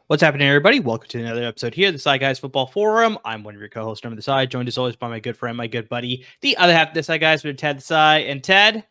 What's happening, everybody? Welcome to another episode here, the Side Guys Football Forum. I'm one of your co-hosts, Number the Side, joined as always by my good friend, my good buddy, the other half of the Side Guys, Ted the Side. And Ted,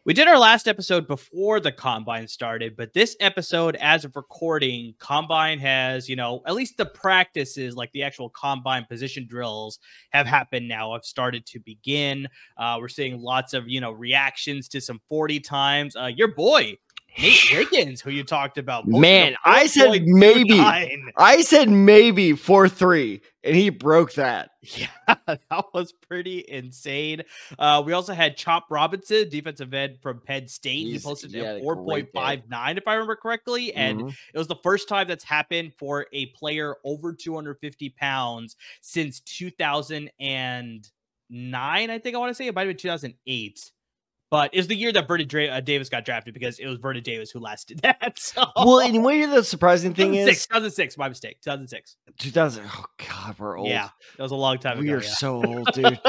we did our last episode before the Combine started, but this episode, as of recording, Combine has, at least the practices, like the actual Combine position drills have happened now, have started to begin. We're seeing lots of, reactions to some 40 times. Your boy, Nate Higgins, who you talked about. Man, I said maybe. I said maybe 4-3, and he broke that. Yeah, that was pretty insane. We also had Chop Robinson, defensive end from Penn State. He posted a 4.59, if I remember correctly. And it was the first time that's happened for a player over 250 pounds since 2009, I think I want to say. It might have been 2008. But it was the year that Vernon Davis got drafted, because it was Vernon Davis who last did that. So. Well, and what the surprising thing is... 2006, my mistake. 2006. 2000. Oh, God, we're old. Yeah, that was a long time ago. We are so old, dude.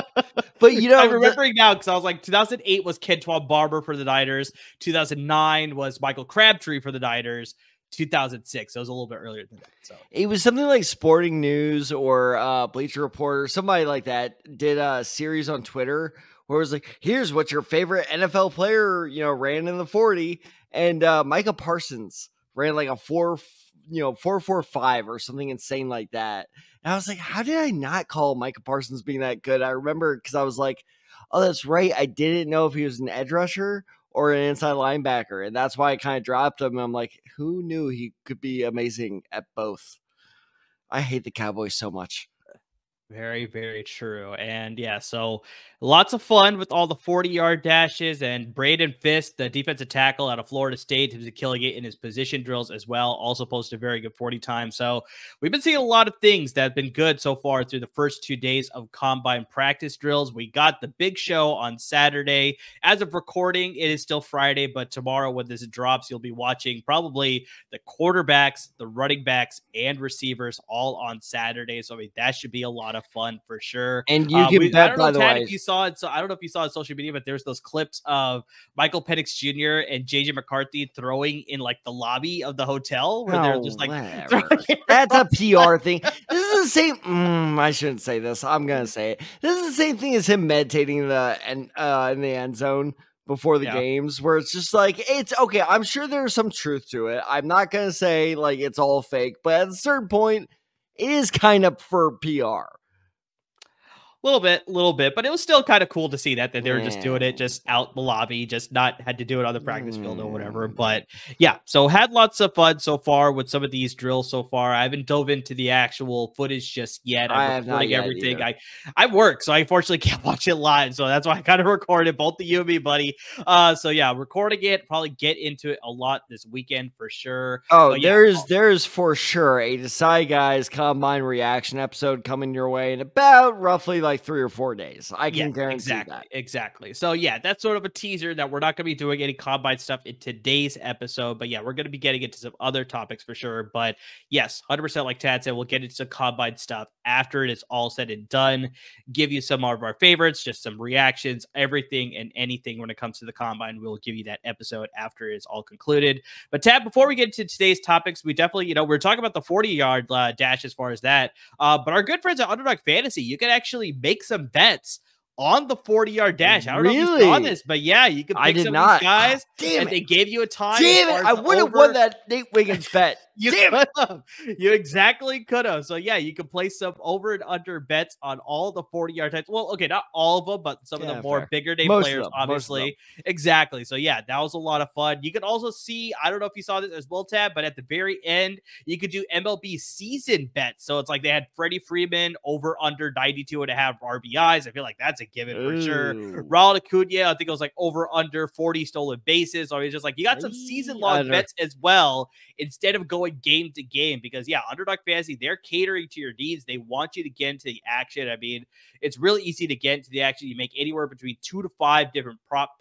But, I'm remembering now, because I was like, 2008 was Kentuan Barber for the Niners. 2009 was Michael Crabtree for the Niners. 2006. It was a little bit earlier than that. So it was something like Sporting News or Bleacher Report or somebody like that did a series on Twitter where it was like, here's what your favorite NFL player, ran in the 40. And Micah Parsons ran like a 4.45 or something insane like that. And I was like, how did I not call Micah Parsons being that good? I remember because I was like, oh, that's right. I didn't know if he was an edge rusher or an inside linebacker. And that's why I kind of dropped him. I'm like, who knew he could be amazing at both? I hate the Cowboys so much. Very, very true. And yeah, so lots of fun with all the 40-yard dashes, and Braden Fisk, the defensive tackle out of Florida State, who's killing it in his position drills as well, also posted a very good 40 times. So we've been seeing a lot of things that have been good so far through the first 2 days of Combine practice drills. We got the big show on Saturday. As of recording, it is still Friday, but tomorrow when this drops, you'll be watching probably the quarterbacks, the running backs, and receivers all on Saturday. So I mean, that should be a lot of fun for sure. And you can bet, by the way, if you saw it. So I don't know if you saw it on social media, but there's those clips of Michael Penix Jr. and JJ McCarthy throwing in like the lobby of the hotel where they're just like, that's a PR thing. This is the same. I shouldn't say this. I'm gonna say it. This is the same thing as him meditating in the end zone before the games, where it's just like, it's okay. I'm sure there's some truth to it. I'm not gonna say like it's all fake, but at a certain point, it is kind of for PR. Little bit, but it was still kind of cool to see that they were just doing it just out the lobby, just not had to do it on the practice field or whatever. But yeah, so had lots of fun so far with some of these drills so far. I haven't dove into the actual footage just yet. I'm recording everything. I work, so I unfortunately can't watch it live. So that's why I kind of recorded both of you and me, buddy. So yeah, recording it, probably get into it a lot this weekend for sure. Oh, there's for sure a Decide Guys Combine reaction episode coming your way in about roughly like 3 or 4 days. I can guarantee that. Exactly. So yeah, that's sort of a teaser that we're not going to be doing any Combine stuff in today's episode, but yeah, we're going to be getting into some other topics for sure. But yes, 100% like Tad said, we'll get into some Combine stuff after it is all said and done, give you some of our favorites, just some reactions, everything and anything when it comes to the Combine. We'll give you that episode after it's all concluded. But Tad, before we get into today's topics, we definitely, we're talking about the 40-yard dash as far as that, but our good friends at Underdog Fantasy, you can actually make some bets on the 40-yard dash. I don't know if you saw this, but yeah, you can pick some of these guys. And they gave you a time. Damn it! I would have won that Nate Wiggins bet. You exactly could have. So yeah, you can place some over and under bets on all the 40-yard types. Well, okay, not all of them, but some of the more bigger name players, obviously. Exactly. So yeah, that was a lot of fun. You can also see, I don't know if you saw this as well, Tab, but at the very end, you could do MLB season bets. So it's like they had Freddie Freeman over under 92.5 RBIs. I feel like that's a given for sure. Ronald Acuna, I think it was like over under 40 stolen bases. So it's just like you got some season long bets as well, instead of going game to game, because yeah, Underdog Fantasy, they're catering to your needs. They want you to get into the action. I mean, it's really easy to get into the action. You make anywhere between 2 to 5 different prop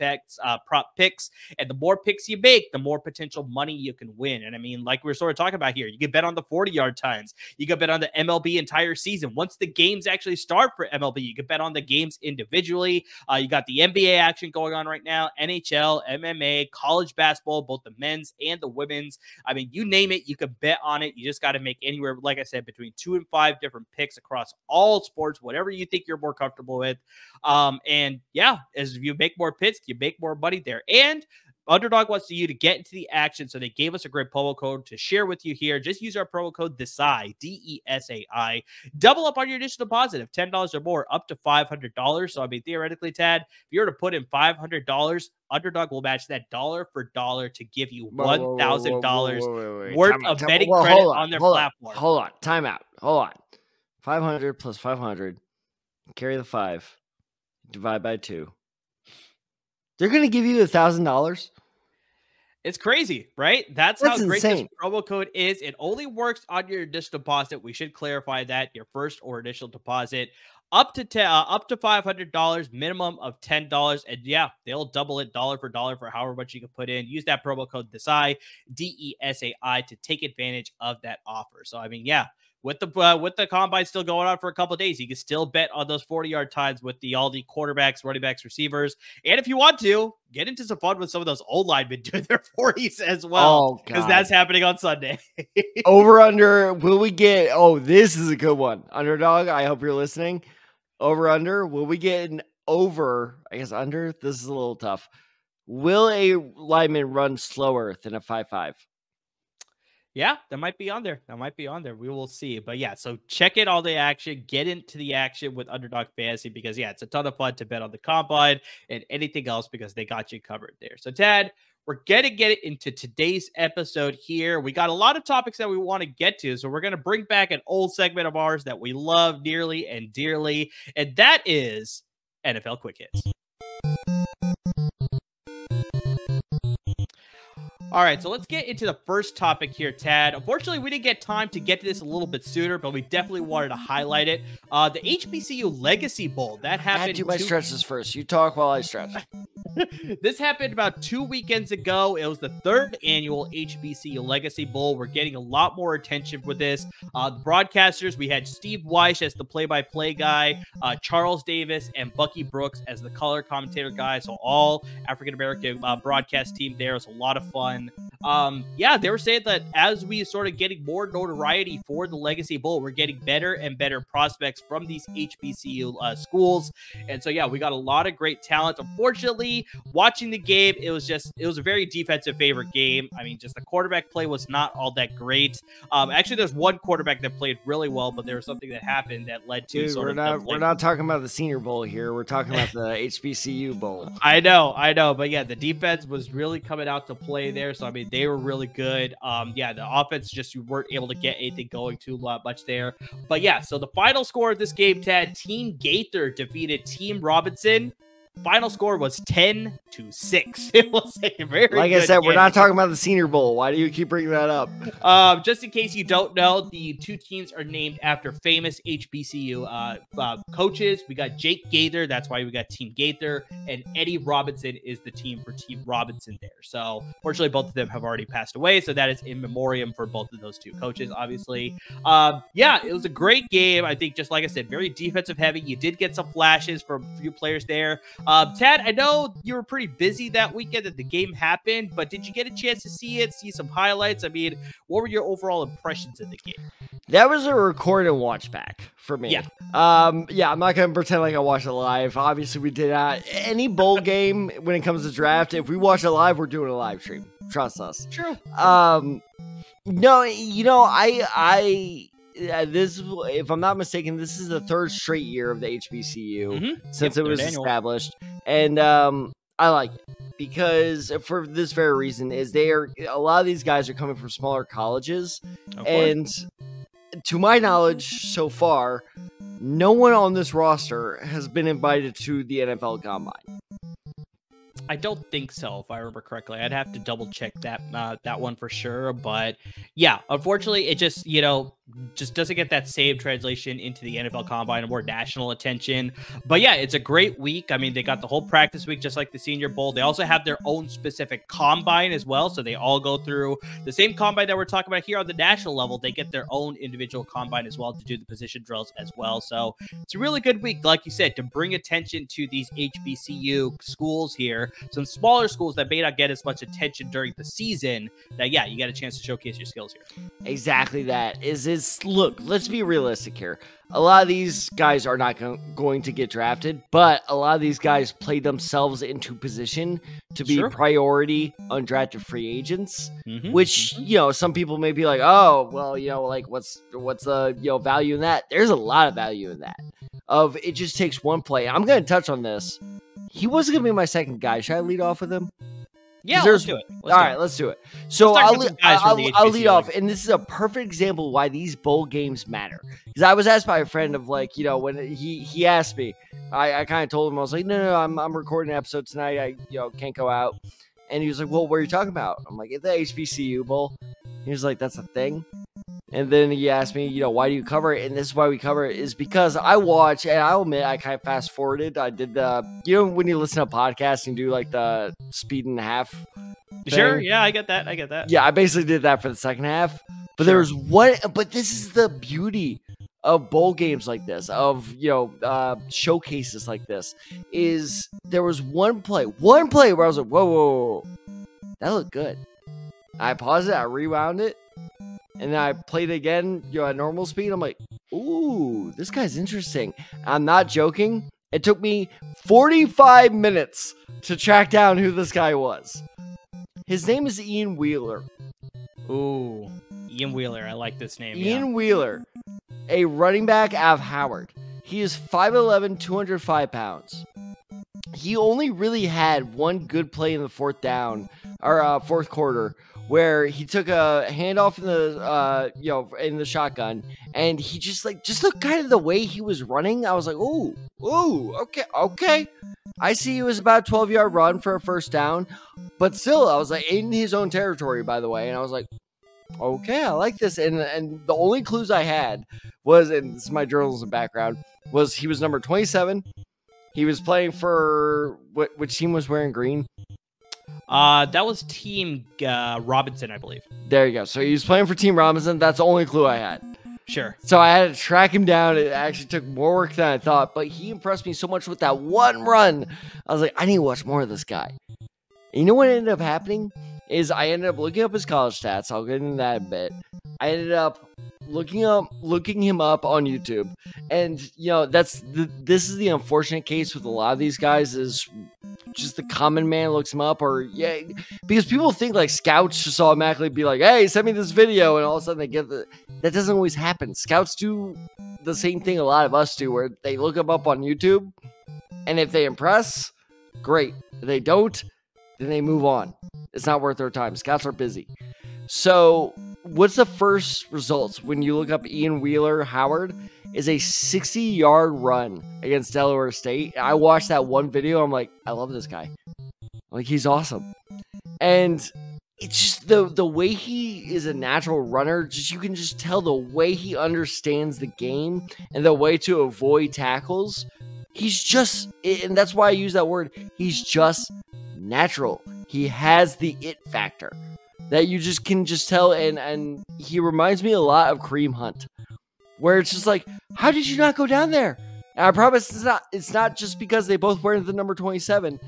picks, and the more picks you make, the more potential money you can win. And I mean, like we're sort of talking about here, you can bet on the 40-yard times. You can bet on the MLB entire season. Once the games actually start for MLB, you can bet on the games individually. You got the NBA action going on right now, NHL, MMA, college basketball, both the men's and the women's. I mean, you name it, You can bet on it. You just got to make anywhere, like I said, between 2 and 5 different picks across all sports, whatever you think you're more comfortable with. And yeah, as you make more picks, you make more money there. And Underdog wants you to get into the action, so they gave us a great promo code to share with you here. Just use our promo code DESAI, DESAI. Double up on your initial deposit of $10 or more, up to $500. So, I mean, theoretically, Tad, if you were to put in $500, Underdog will match that dollar for dollar to give you $1,000 worth of betting credit on their platform. Hold on. Time out. Hold on. 500 plus 500. Carry the 5. Divide by 2. They're going to give you $1,000. It's crazy, right? That's how great insane. This promo code is. It only works on your initial deposit. We should clarify that your first or initial deposit up to $500, minimum of $10. And yeah, they'll double it dollar for dollar for however much you can put in. Use that promo code DESAI, DESAI, to take advantage of that offer. So, I mean, yeah. With the combine still going on for a couple of days, you can still bet on those 40-yard times with all the quarterbacks, running backs, receivers. And if you want to, get into some fun with some of those old linemen doing their 40s as well. Because that's happening on Sunday. Over under, will we get, this is a good one. Underdog, I hope you're listening. Over under, will we get an over, I guess under? This is a little tough. Will a lineman run slower than a 5.5? Yeah, that might be on there. We will see. But yeah, so check in all the action. Get into the action with Underdog Fantasy because, yeah, it's a ton of fun to bet on the combine and anything else because they got you covered there. So, Tad, we're going to get into today's episode here. We got a lot of topics that we want to get to. So we're going to bring back an old segment of ours that we love nearly and dearly. And that is NFL Quick Hits. All right, so let's get into the first topic here, Tad. Unfortunately, we didn't get time to get to this a little bit sooner, but we definitely wanted to highlight it. The HBCU Legacy Bowl, that happened. I had to do my stretches first. You talk while I stretch. This happened about 2 weekends ago. It was the 3rd annual HBCU Legacy Bowl. We're getting a lot more attention for this. The broadcasters, we had Steve Weish as the play-by-play guy, Charles Davis and Bucky Brooks as the color commentator guy. So all African-American broadcast team there. It was a lot of fun. Yeah, they were saying that as we sort of getting more notoriety for the Legacy Bowl, we're getting better and better prospects from these HBCU schools. And so, yeah, we got a lot of great talent. Unfortunately, watching the game, it was a very defensive favorite game. I mean, just the quarterback play was not all that great. Actually, there's one quarterback that played really well, but there was something that happened that led to we're not talking about the Senior Bowl here. We're talking about the HBCU Bowl. I know. But yeah, the defense was really coming out to play there. So, I mean, they were really good. Yeah, the offense just you weren't able to get anything going too much there. But yeah, so the final score of this game, Tad, Team Gaither defeated Team Robinson. Final score was 10-6. It was a very like I said, game. We're not talking about the Senior Bowl. Why do you keep bringing that up? Just in case you don't know, the two teams are named after famous HBCU coaches. We got Jake Gaither. That's why we got Team Gaither. And Eddie Robinson is the team for Team Robinson there. So, fortunately, both of them have already passed away. So, that is in memoriam for both of those two coaches, obviously. Yeah, it was a great game. I think, just like I said, very defensive heavy. You did get some flashes from a few players there. Tad, I know you were pretty busy that weekend that the game happened, but did you get a chance to see it, see some highlights? I mean, what were your overall impressions of the game? That was a record and watch back for me. Yeah. Yeah, I'm not going to pretend like I watched it live. Obviously, we did not. Any bowl game, when it comes to draft, if we watch it live, we're doing a live stream. Trust us. True. No, you know, this, if I'm not mistaken, this is the 3rd straight year of the HBCU since it was established, and I like it because for this very reason is a lot of these guys are coming from smaller colleges, and to my knowledge so far, no one on this roster has been invited to the NFL Combine. I don't think so, if I remember correctly. I'd have to double check that one for sure. But yeah, unfortunately, it just, you know, just doesn't get that same translation into the NFL Combine and more national attention. But yeah, it's a great week. I mean, they got the whole practice week, just like the Senior Bowl. They also have their own specific combine as well. So they all go through the same combine that we're talking about here on the national level. They get their own individual combine as well to do the position drills as well. So it's a really good week, like you said, to bring attention to these HBCU schools here, some smaller schools that may not get as much attention during the season, that, yeah, you get a chance to showcase your skills here. Exactly that. Look, let's be realistic here. A lot of these guys are not going to get drafted, but a lot of these guys play themselves into position to be priority undrafted free agents, which, some people may be like, oh, well, like what's the, value in that? There's a lot of value in that. It just takes one play. I'm going to touch on this. He wasn't going to be my second guy. Should I lead off with him? Yeah, let's do it. Let's do it. So I'll lead off, and this is a perfect example of why these bowl games matter. Because I was asked by a friend of when he asked me, I kind of told him, I was like, no, I'm recording an episode tonight. I can't go out. And he was like, well, what are you talking about? I'm like, the HBCU Bowl. He was like, that's a thing. And then he asked me, why do you cover it? And this is why we cover it, is because I watch, and I'll admit I kind of fast forwarded. I did when you listen to podcasts and do like the speed and a half thing. Sure, yeah, I get that. Yeah, I basically did that for the second half. But there was one, but this is the beauty of bowl games like this, of, showcases like this, is there was one play where I was like, whoa, that looked good. I paused it, I rewound it. And then I played it again, at normal speed. I'm like, ooh, this guy's interesting. I'm not joking. It took me 45 minutes to track down who this guy was. His name is Ian Wheeler. Ooh, Ian Wheeler. I like this name. Ian Wheeler, a running back out of Howard. He is 5'11", 205 pounds. He only really had one good play in the fourth quarter, where he took a handoff in the in the shotgun, and he just looked kind of the way he was running. I was like, ooh, okay. I see it was about a 12-yard run for a first down, but still, I was like, in his own territory, by the way, and I was like, okay, I like this. And the only clues I had was, and this is my journalism background, was he was number 27. He was playing for which team was wearing green? That was Team Robinson, I believe. There you go. So he was playing for Team Robinson. That's the only clue I had. Sure. So I had to track him down. It actually took more work than I thought, but he impressed me so much with that one run. I was like, I need to watch more of this guy. And you know what ended up happening? Is I ended up looking up his college stats. I'll get into that a bit. I ended up looking him up on YouTube, and this is the unfortunate case with a lot of these guys, is just the common man looks him up, because people think like scouts just automatically be like, hey, send me this video, and all of a sudden they get that doesn't always happen. Scouts do the same thing a lot of us do, where they look him up on YouTube, and if they impress, great. If they don't, then they move on. It's not worth their time. Scouts are busy. So what's the first results when you look up Ian Wheeler Howard? Is a 60-yard run against Delaware State. I watched that one video. I'm like, I love this guy. Like, he's awesome. And it's just the way he is a natural runner. You can just tell the way he understands the game and the way to avoid tackles. He's just, and that's why I use that word, he's just natural. He has the it factor that you just can tell, and he reminds me a lot of Kareem Hunt, where it's just like, how did you not go down there? And I promise it's not just because they both wear the number 27.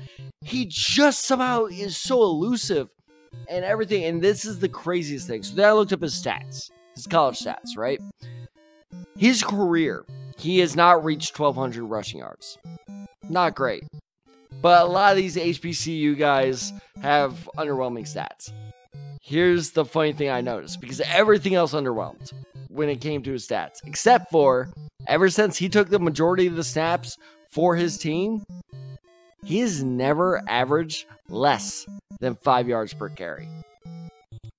He just somehow is so elusive and everything, and this is the craziest thing. So then I looked up his stats, his college stats, right? His career, he has not reached 1,200 rushing yards. Not great. But a lot of these HBCU guys have underwhelming stats. Here's the funny thing I noticed, because everything else underwhelmed when it came to his stats, except for ever since he took the majority of the snaps for his team, he has never averaged less than 5 yards per carry.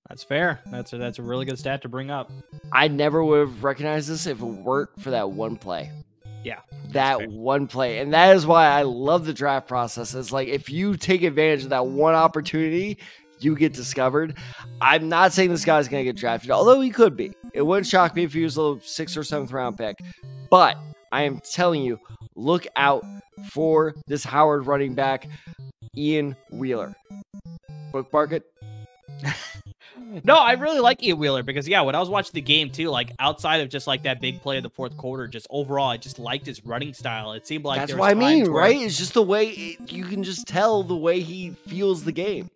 That's fair. That's a really good stat to bring up. I never would have recognized this if it weren't for that one play. Yeah. That one play. And that is why I love the draft process. It's like, if you take advantage of that one opportunity, you get discovered. I'm not saying this guy's going to get drafted, although he could be. It wouldn't shock me if he was a little 6th or 7th round pick. But I am telling you, look out for this Howard running back, Ian Wheeler. Bookmark it. No, I really like Ian Wheeler because, yeah, when I was watching the game, too, like, outside of just, like, that big play in the 4th quarter, just overall, I just liked his running style. It seemed like that's what I mean, right? It's just the way you can just tell the way he feels the game.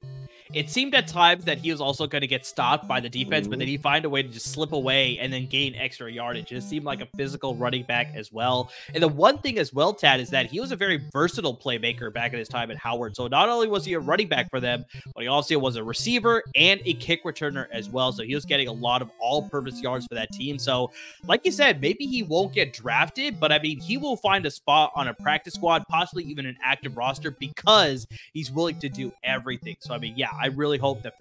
It seemed at times that he was also going to get stopped by the defense, but then he'd find a way to just slip away and then gain extra yardage. It just seemed like a physical running back as well. And the one thing as well, Tad, is that he was a very versatile playmaker back in his time at Howard. So not only was he a running back for them, but he also was a receiver and a kick returner as well. So he was getting a lot of all-purpose yards for that team. So like you said, maybe he won't get drafted, but I mean, he will find a spot on a practice squad, possibly even an active roster, because he's willing to do everything. So I mean, yeah, I really hope that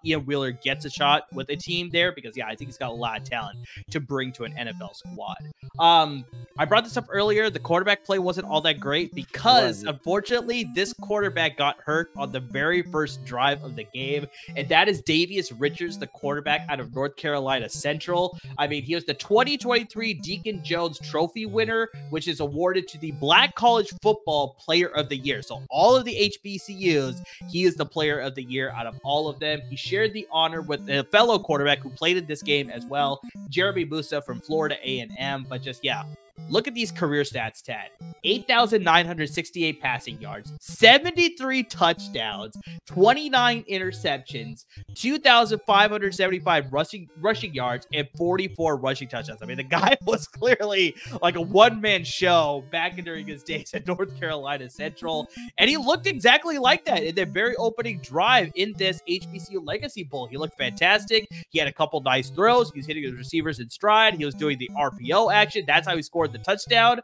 Ian Wheeler gets a shot with a team there because, yeah, I think he's got a lot of talent to bring to an NFL squad. I brought this up earlier. The quarterback play wasn't all that great because, unfortunately, this quarterback got hurt on the very first drive of the game, and that is Davius Richards, the quarterback out of North Carolina Central. I mean, he was the 2023 Deacon Jones Trophy winner, which is awarded to the Black College Football Player of the Year. So all of the HBCUs, he is the Player of the Year out of all of them. He shared the honor with a fellow quarterback who played in this game as well, Jeremy Musa from Florida A&M. But just, yeah, look at these career stats, Tad. 8,968 passing yards, 73 touchdowns, 29 interceptions, 2,575 rushing yards, and 44 rushing touchdowns. I mean, the guy was clearly like a one-man show back during his days at North Carolina Central, and he looked exactly like that in the very opening drive in this HBCU Legacy Bowl. He looked fantastic. He had a couple nice throws. He was hitting his receivers in stride. He was doing the RPO action. That's how he scored the touchdown.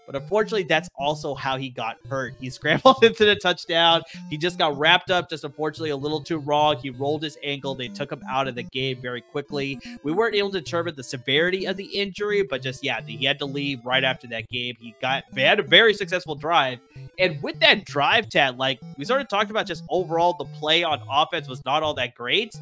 But unfortunately, that's also how he got hurt. He scrambled into the touchdown. He just got wrapped up, just unfortunately a little too wrong. He rolled his ankle. They took him out of the game very quickly. We weren't able to determine the severity of the injury, but just, yeah, he had to leave right after that game. He had a very successful drive. And with that drive, Tad, like we sort of talked about, just overall the play on offense was not all that great.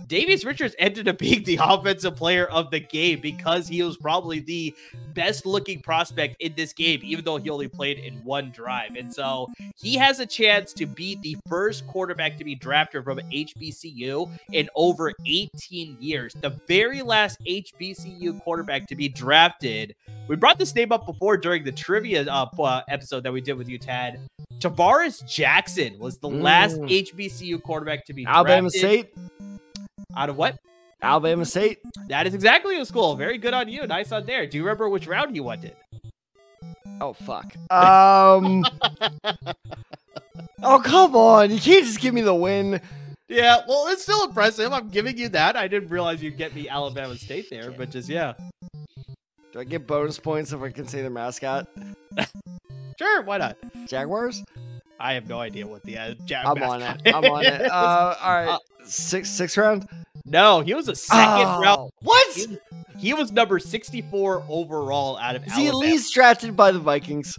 Davius Richards ended up being the offensive player of the game because he was probably the best looking prospect in this game, even though he only played in one drive. And so he has a chance to be the first quarterback to be drafted from an HBCU in over 18 years. The very last HBCU quarterback to be drafted. We brought this name up before during the trivia episode that we did with you, Tad. Tavares Jackson was the last HBCU quarterback to be drafted. Alabama State. Out of what? Alabama State. That is exactly the school. Very good on you. Nice on there. Do you remember which round he went in? Oh, fuck. Oh, come on. You can't just give me the win. Yeah, well, it's still impressive. I'm giving you that. I didn't realize you'd get me Alabama State there, but just, yeah. Do I get bonus points if I can say the mascot? Sure, why not? Jaguars? I have no idea what the I'm on it. All right. Sixth round? No, he was a second round. What? He was number 64 overall out of Alabama. Is he at least drafted by the Vikings?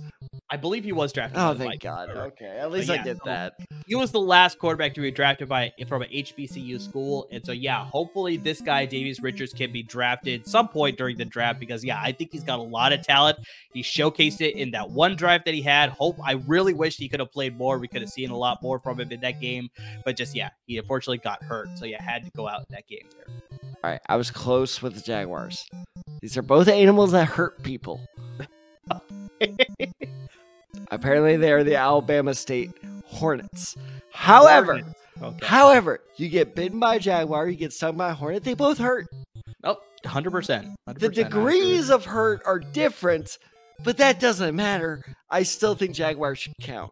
I believe he was drafted. Oh, thank God. Okay, at least I get that. He was the last quarterback to be drafted from an HBCU school. And so, yeah, hopefully this guy, Davius Richards, can be drafted some point during the draft because, yeah, I think he's got a lot of talent. He showcased it in that one drive that he had. I really wish he could have played more. We could have seen a lot more from him in that game. But just, yeah, he unfortunately got hurt. So, yeah, had to go out in that game there. All right, I was close with the Jaguars. These are both animals that hurt people. Apparently, they are the Alabama State Hornets. However, you get bitten by a jaguar, you get stung by a hornet, they both hurt. Oh, 100%. The degrees of hurt are different, but that doesn't matter. I still think jaguars should count.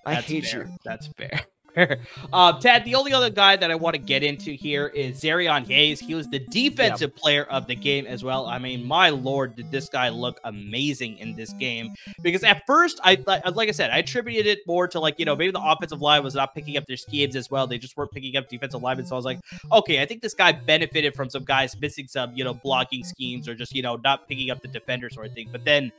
I hate you. That's fair. Tad, the only other guy that I want to get into here is Zarion Hayes. He was the defensive player of the game as well. I mean, my Lord, did this guy look amazing in this game. Because at first, like I said, I attributed it more to, like, maybe the offensive line was not picking up their schemes as well. They just weren't picking up defensive linemen. So I was like, okay, I think this guy benefited from some guys missing some, blocking schemes or just, not picking up the defenders or anything. But then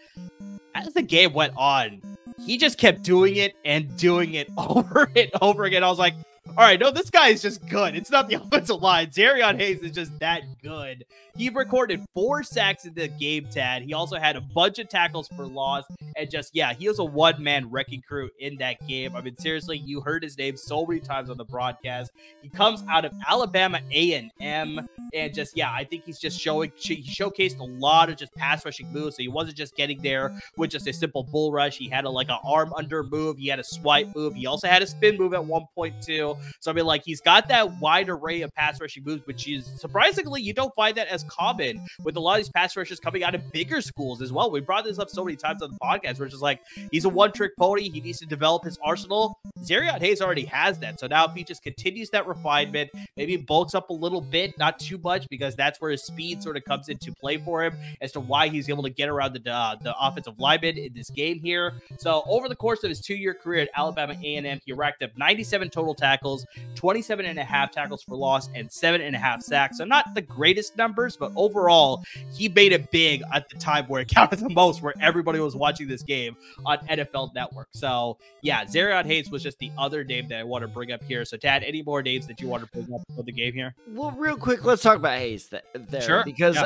as the game went on, he just kept doing it and doing it over and over again. I was like, All right, no, this guy is just good. It's not the offensive line. Zarion Hayes is just that good. He recorded 4 sacks in the game, Tad. He also had a bunch of tackles for loss. And just, yeah, he was a one-man wrecking crew in that game. I mean, seriously, you heard his name so many times on the broadcast. He comes out of Alabama A&M. And just, yeah, I think he's just he showcased a lot of just pass rushing moves. So he wasn't just getting there with just a simple bull rush. He had an arm under move. He had a swipe move. He also had a spin move at one point too. So I mean, like, he's got that wide array of pass rushing moves, which is surprisingly, you don't find that as common with a lot of these pass rushers coming out of bigger schools as well. We brought this up so many times on the podcast, where it's just like, he's a one-trick pony. He needs to develop his arsenal. Zarion Hayes already has that. So now if he just continues that refinement, maybe bulks up a little bit, not too much, because that's where his speed sort of comes into play for him as to why he's able to get around the offensive lineman in this game here. So over the course of his 2-year career at Alabama A&M, he racked up 97 total tackles, 27.5 tackles for loss, and 7.5 sacks. So not the greatest numbers, but overall, he made it big at the time where it counted the most, where everybody was watching this game on NFL Network. So yeah, Zarion Hayes was just the other name that I want to bring up here. So Tad, any more names that you want to bring up for the game here? Well, real quick, let's talk about Hayes there. Sure. Because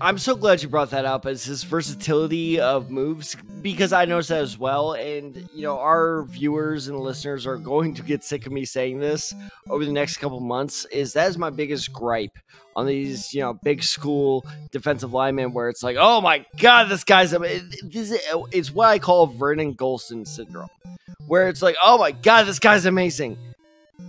I'm so glad you brought that up, as his versatility of moves, because I noticed that as well. And, our viewers and listeners are going to get sick of me saying this over the next couple months, that is my biggest gripe on these, big school defensive linemen, where it's like, oh my God, this guy's, it's what I call Vernon Golston syndrome, where it's like, oh my God, this guy's amazing.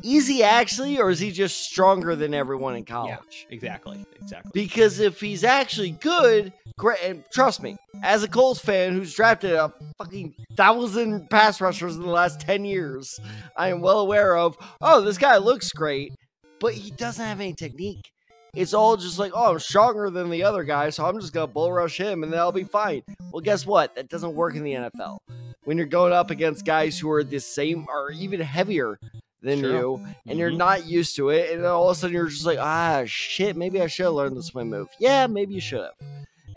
Is he actually, or is he just stronger than everyone in college? Yeah, exactly. Because if he's actually good, great, and trust me, as a Colts fan who's drafted a fucking 1,000 pass rushers in the last 10 years, I am well aware of, this guy looks great, but he doesn't have any technique. It's all just like, I'm stronger than the other guy, so I'm just going to bull rush him and then I'll be fine. Well, guess what? That doesn't work in the NFL. When you're going up against guys who are the same or even heavier than you, and you're not used to it, and then all of a sudden you're just like, shit, maybe I should have learned the swim move. Yeah, maybe you should have.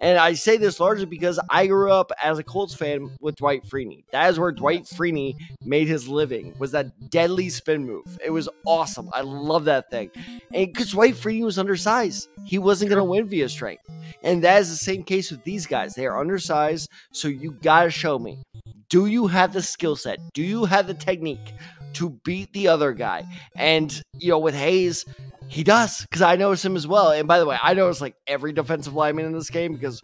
And I say this largely because I grew up as a Colts fan with Dwight Freeney. That is where Dwight Freeney made his living, was that deadly spin move. It was awesome. I love that thing. And because Dwight Freeney was undersized, he wasn't going to win via strength. And that is the same case with these guys. They are undersized, so you got to show me. Do you have the skill set? Do you have the technique to beat the other guy? And, with Hayes, he does, because I noticed him as well. And by the way, I noticed like every defensive lineman in this game, because,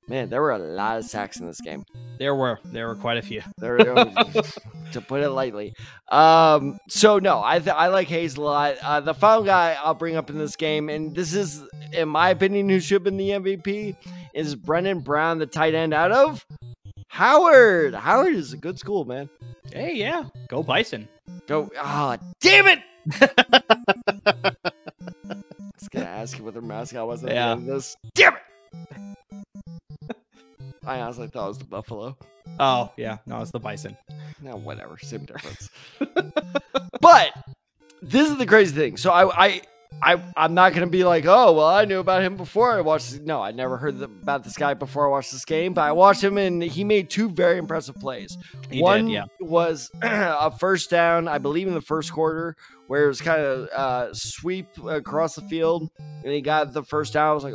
man, there were a lot of sacks in this game. There were quite a few. To put it lightly. So no, I like Hayes a lot. The final guy I'll bring up in this game, and this is, in my opinion, who should have been the MVP, is Brendan Brown, the tight end out of Howard. Howard is a good school, man. Hey, yeah. Go Bison. Go. Damn it! I was going to ask you what their mascot was at the end of this. Damn it! I honestly thought it was the Buffalo. Oh, yeah. No, it's the Bison. No, whatever. Same difference. But this is the crazy thing. So I'm not going to be like, I knew about him before I watched this. No, I never heard about this guy before I watched this game, but I watched him and he made 2 very impressive plays. One was a first down, I believe in the first quarter, where it was kind of sweep across the field, and he got the first down. I was like,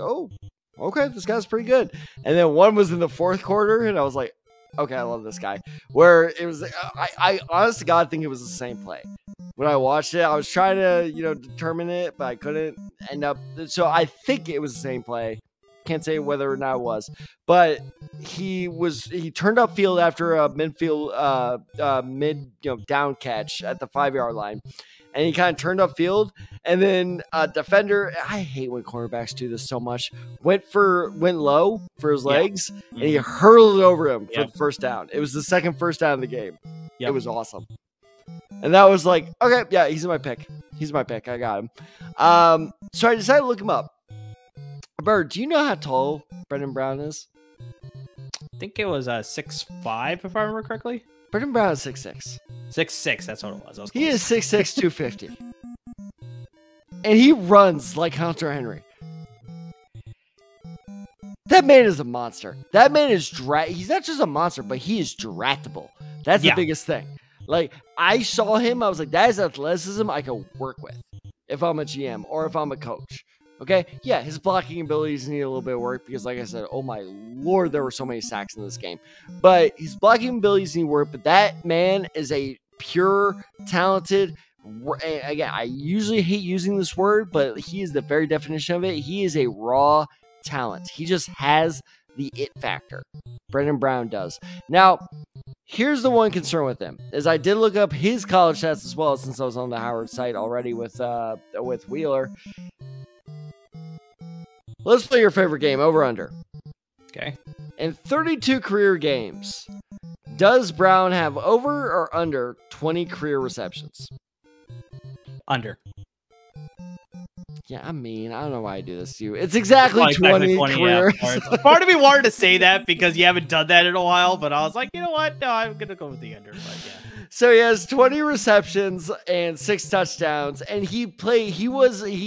okay, this guy's pretty good. And then one was in the fourth quarter, and I was like, okay, I love this guy. Where it was, I honest to God think it was the same play. When I watched it, I was trying to, determine it, but I couldn't end up. So I think it was the same play. Can't say whether or not it was, but he turned up field after a down catch at the 5-yard line. And he kind of turned up field, and then a defender, I hate when cornerbacks do this so much, went low for his legs, and he hurled it over him for the first down. It was the second first down of the game. Yep. It was awesome. And that was like, okay, yeah, he's my pick. I got him. So I decided to look him up. Bird, do you know how tall Brendan Brown is? I think it was 6'5", if I remember correctly. Brendan Brown is 6'6". 6'6", that's what it was. He is 6'6", 250. And he runs like Hunter Henry. That man is a monster. That man is he's not just a monster, but he is draftable. That's the biggest thing. Like, I saw him. I was like, that is athleticism I can work with if I'm a GM or if I'm a coach. Okay? Yeah, his blocking abilities need a little bit of work because, like I said, oh my Lord, there were so many sacks in this game. But his blocking abilities need work. But that man is a pure, talented, again, I usually hate using this word, but he is the very definition of it. He is a raw talent. He just has the it factor. Brendan Brown does. Now, here's the one concern with him, is I did look up his college stats as well, since I was on the Howard site already with Wheeler. Let's play your favorite game, over under. Okay. In 32 career games, does Brown have over or under 20 career receptions? Under. Yeah, I mean, I don't know why I do this to you. It's exactly 20 careers. Yeah, part of me wanted to say that because you haven't done that in a while, but I was like, you know what? No, I'm going to go with the under. But yeah. So he has 20 receptions and 6 touchdowns, and he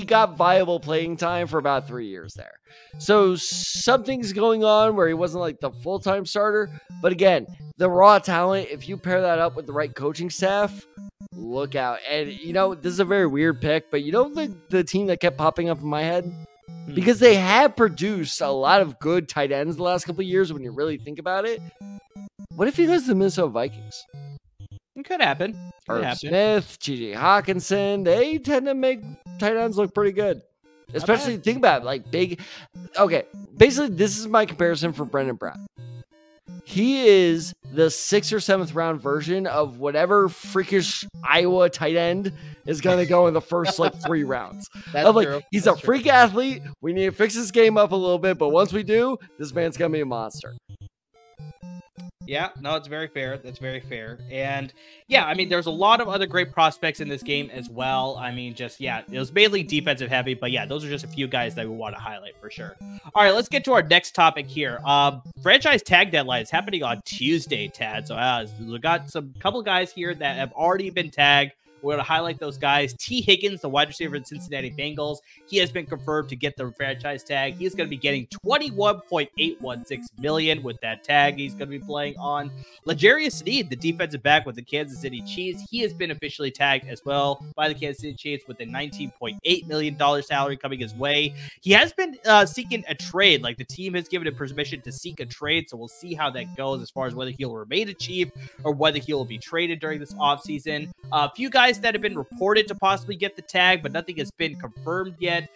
got viable playing time for about 3 years there. So something's going on where he wasn't like the full-time starter. But again, the raw talent, if you pair that up with the right coaching staff, look out. And, you know, this is a very weird pick, but you know the team that kept popping up in my head? Because they have produced a lot of good tight ends the last couple of years when you really think about it. What if he goes to the Minnesota Vikings? It could happen. Irv Smith, TJ Hawkinson, they tend to make tight ends look pretty good. Especially, think about it, like big. Okay, basically, this is my comparison for Brendan Brown. He is the 6th or 7th round version of whatever freakish Iowa tight end is going to go in the first, 3 rounds. That's like, true. He's a freak athlete. We need to fix his game up a little bit, but once we do, this man's going to be a monster. Yeah, no, it's very fair. That's very fair. And yeah, I mean, there's a lot of other great prospects in this game as well. I mean, it was mainly defensive heavy, but yeah, those are just a few guys that we want to highlight for sure. All right, let's get to our next topic here. Franchise tag deadline is happening on Tuesday, Tad. So we got couple guys here that have already been tagged. We're going to highlight those guys. T. Higgins, the wide receiver in Cincinnati Bengals. He has been confirmed to get the franchise tag. He's going to be getting $21.816 million with that tag he's going to be playing on. L'Jarius Sneed, the defensive back with the Kansas City Chiefs. He has been officially tagged as well by the Kansas City Chiefs with a $19.8 million salary coming his way. He has been seeking a trade. Like, the team has given him permission to seek a trade, so we'll see how that goes as far as whether he'll remain a Chief or whether he'll be traded during this offseason. A few guys that have been reported to possibly get the tag, but nothing has been confirmed yet.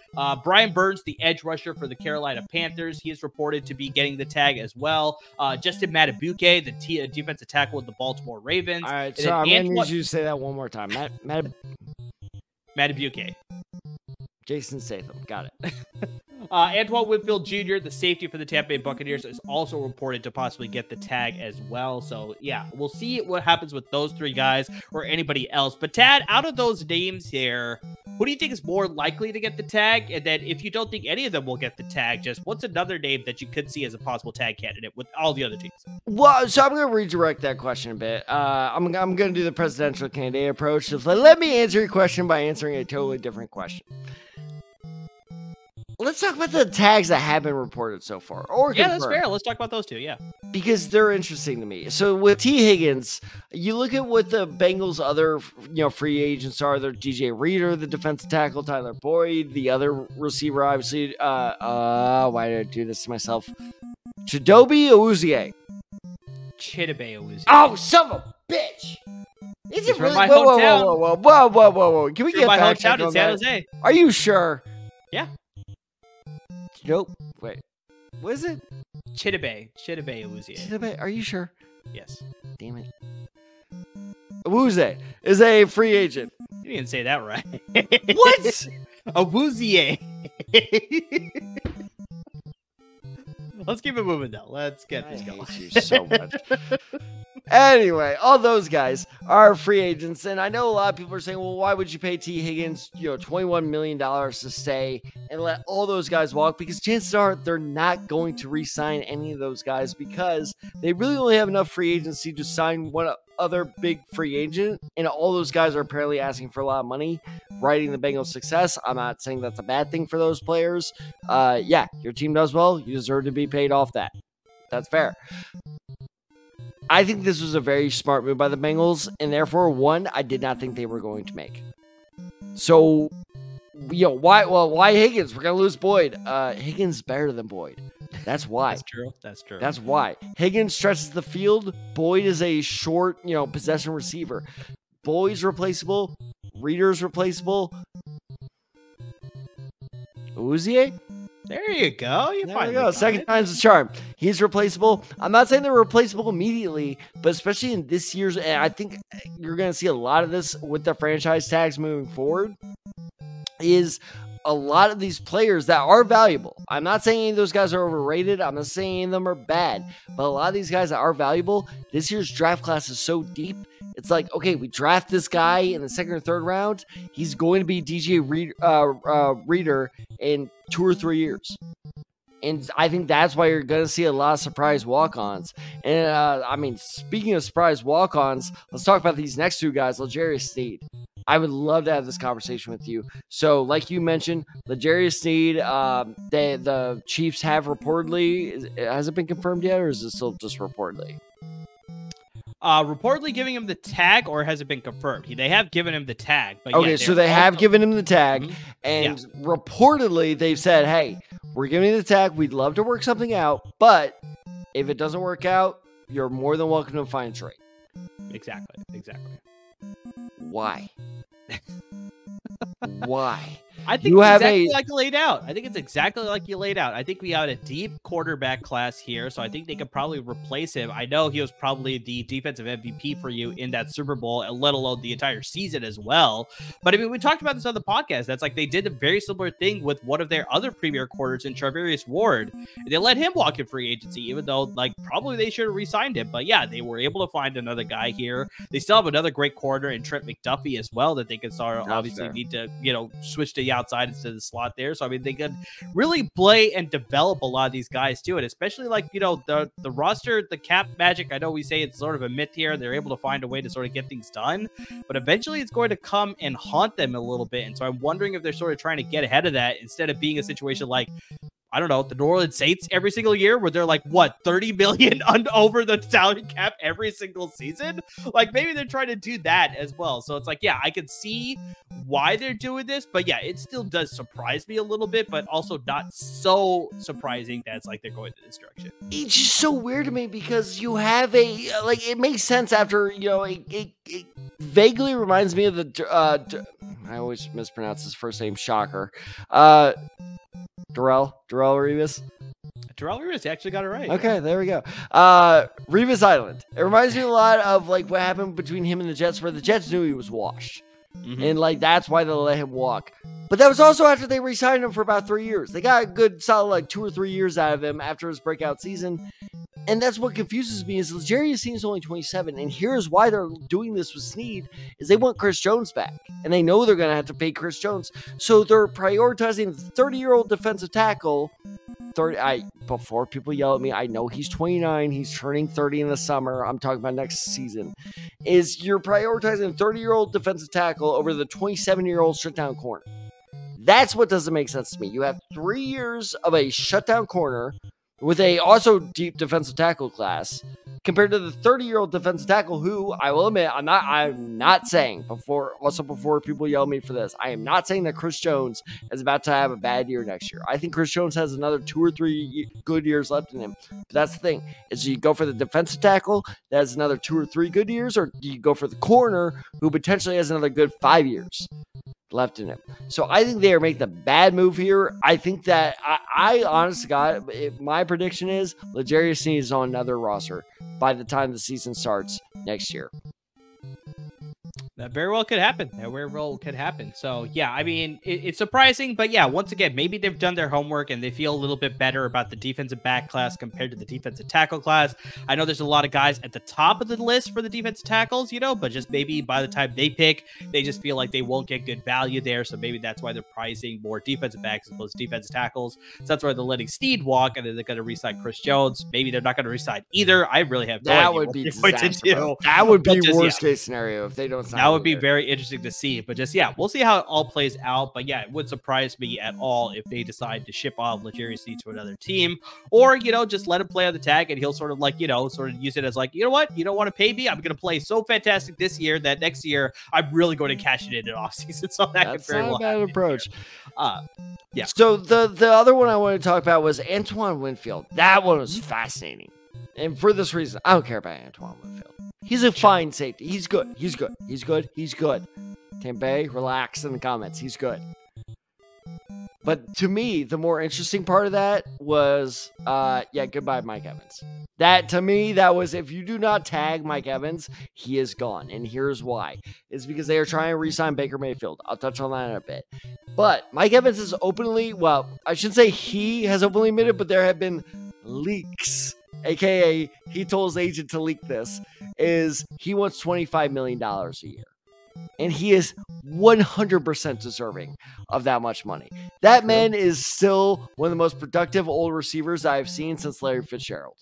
Brian Burns, the edge rusher for the Carolina Panthers, he is reported to be getting the tag as well. Justin Matabuke, the defensive tackle with the Baltimore Ravens. All right, so I'm going to need you to say that one more time. Matabuke. Jason Statham. Got it. Antoine Winfield Jr., the safety for the Tampa Bay Buccaneers, is also reported to possibly get the tag as well. So, yeah, we'll see what happens with those 3 guys or anybody else. But, Tad, out of those names here, who do you think is more likely to get the tag? And then if you don't think any of them will get the tag, just what's another name that you could see as a possible tag candidate with all the other teams? Well, so I'm going to redirect that question a bit. I'm going to do the presidential candidate approach. Just let me answer your question by answering a totally different question. Let's talk about the tags that have been reported so far. Yeah, that's fair. Let's talk about those 2, yeah. Because they're interesting to me. So with T. Higgins, you look at what the Bengals' other free agents are. They're DJ Reader, the defensive tackle, Tyler Boyd, the other receiver, obviously. Why did I do this to myself? Chidobe Awuzie. Oh, son of a bitch! Is it really? Whoa. Can we get back check on that? Jose. Are you sure? Yeah. Nope. Wait. What is it? Chidobe Awuzie. Chidobe, are you sure? Yes. Damn it. Awuzie is a free agent. You didn't say that right. What? Awuzie. Let's keep it moving though. Let's get this going. I hate you so much. Anyway, all those guys are free agents, and I know a lot of people are saying, well, why would you pay T. Higgins, $21 million to stay and let all those guys walk? Because chances are they're not going to re-sign any of those guys because they really only have enough free agency to sign one other big free agent, and all those guys are apparently asking for a lot of money, riding the Bengals' success. I'm not saying that's a bad thing for those players. Yeah, your team does well. You deserve to be paid off that. That's fair. I think this was a very smart move by the Bengals, and therefore, one, I did not think they were going to make. So, why Higgins? We're going to lose Boyd. Higgins is better than Boyd. That's why. That's true. That's why. Higgins stretches the field. Boyd is a short, possession receiver. Boyd's replaceable. Reader's replaceable. Uzier? There you go. There you go. Second time's the charm. He's replaceable. I'm not saying they're replaceable immediately, but especially in this year's, and I think you're going to see a lot of this with the franchise tags moving forward, is a lot of these players that are valuable. I'm not saying any of those guys are overrated. I'm not saying any of them are bad, but a lot of these guys that are valuable, this year's draft class is so deep. It's like, okay, we draft this guy in the second or third round. He's going to be DJ Reader in 2 or 3 years. And I think that's why you're going to see a lot of surprise walk-ons. And, speaking of surprise walk-ons, let's talk about these next two guys, L'Jarius Sneed. I would love to have this conversation with you. So, like you mentioned, L'Jarius Sneed, the Chiefs have reportedly, has it been confirmed yet, or is it still just reportedly? Reportedly giving him the tag, or has it been confirmed? They have given him the tag. But okay, so they have given him the tag, and reportedly they've said, hey, we're giving you the tag. We'd love to work something out, but if it doesn't work out, you're more than welcome to find trade. Exactly. Why? Why? I think it's exactly like you laid out. I think it's exactly like you laid out. I think we have a deep quarterback class here, so I think they could probably replace him. I know he was probably the defensive MVP for you in that Super Bowl, let alone the entire season as well. But I mean, we talked about this on the podcast. That's like they did a very similar thing with one of their other premier quarters in Charvarius Ward. They let him walk in free agency, even though like probably they should have re-signed him. But yeah, they were able to find another guy here. They still have another great corner in Trent McDuffie as well that they can start. Obviously, need to switch to the outside instead of the slot there. So I mean, they could really play and develop a lot of these guys too, and especially like the roster, the cap magic. I know we say it's sort of a myth here. They're able to find a way to sort of get things done, but eventually it's going to come and haunt them a little bit. And so I'm wondering if they're sort of trying to get ahead of that instead of being a situation like, I don't know, the New Orleans Saints every single year where they're like, what, 30 million over the salary cap every single season? Like maybe they're trying to do that as well. So it's like, yeah, I can see why they're doing this, but yeah, it still does surprise me a little bit, but also not so surprising that it's like they're going in this direction. It's just so weird to me because you have it makes sense after, it vaguely reminds me of I always mispronounce his first name, shocker. Darrelle Revis. Darrelle Revis actually got it right. Okay, there we go. Revis Island. It reminds me a lot of like what happened between him and the Jets, where the Jets knew he was washed. Mm-hmm. And like that's why they let him walk. But that was also after they re-signed him for about 3 years. They got a good solid like 2 or 3 years out of him after his breakout season. And that's what confuses me is L'Jarius Sneed is only 27. And here's why they're doing this with Sneed is they want Chris Jones back. And they know they're going to have to pay Chris Jones. So they're prioritizing the 30-year-old defensive tackle. Before people yell at me, I know he's 29. He's turning 30 in the summer. I'm talking about next season. Is you're prioritizing 30-year-old defensive tackle over the 27-year-old shutdown corner. That's what doesn't make sense to me. You have 3 years of a shutdown corner with a also deep defensive tackle class compared to the 30-year-old defensive tackle who, I will admit, I'm not saying, before people yell at me for this, I am not saying that Chris Jones is about to have a bad year next year. I think Chris Jones has another 2 or 3 good years left in him. But that's the thing, is do you go for the defensive tackle that has another 2 or 3 good years, or do you go for the corner who potentially has another good 5 years left in him? So I think they are making the bad move here. I think that I honestly my prediction is L'Jarius Sneed is on another roster by the time the season starts next year. That very well could happen. So, yeah, I mean, it's surprising. But, yeah, once again, maybe they've done their homework and they feel a little bit better about the defensive back class compared to the defensive tackle class. I know there's a lot of guys at the top of the list for the defensive tackles, but just maybe by the time they pick, they just feel like they won't get good value there. So maybe that's why they're pricing more defensive backs as opposed to defensive tackles. So that's why they're letting Sneed walk, and then they're going to re-sign Chris Jones. Maybe they're not going to re-sign either. I really have no idea what they're going to do. That would be worst case scenario if they don't sign. would be very interesting to see. But just, we'll see how it all plays out. But yeah, it would surprise me at all if they decide to ship off L'Jarius Sneed to another team, or, just let him play on the tag and he'll sort of use it as like, you know what? You don't want to pay me? I'm going to play so fantastic this year that next year I'm really going to cash it in offseason. So that's not a bad approach. Yeah. So the other one I want to talk about was Antoine Winfield. That one was fascinating. And for this reason, I don't care about Antoine Winfield. He's a fine safety. He's good. Tampa Bay, relax in the comments. He's good. But to me, the more interesting part of that was, goodbye, Mike Evans. That, to me, that was, if you do not tag Mike Evans, he is gone. And here's why. It's because they are trying to re-sign Baker Mayfield. I'll touch on that in a bit. But Mike Evans is openly, well, I shouldn't say he has openly admitted, but there have been leaks, a.k.a. he told his agent to leak this, is he wants $25 million a year. And he is 100% deserving of that much money. That man is still one of the most productive old receivers I've seen since Larry Fitzgerald.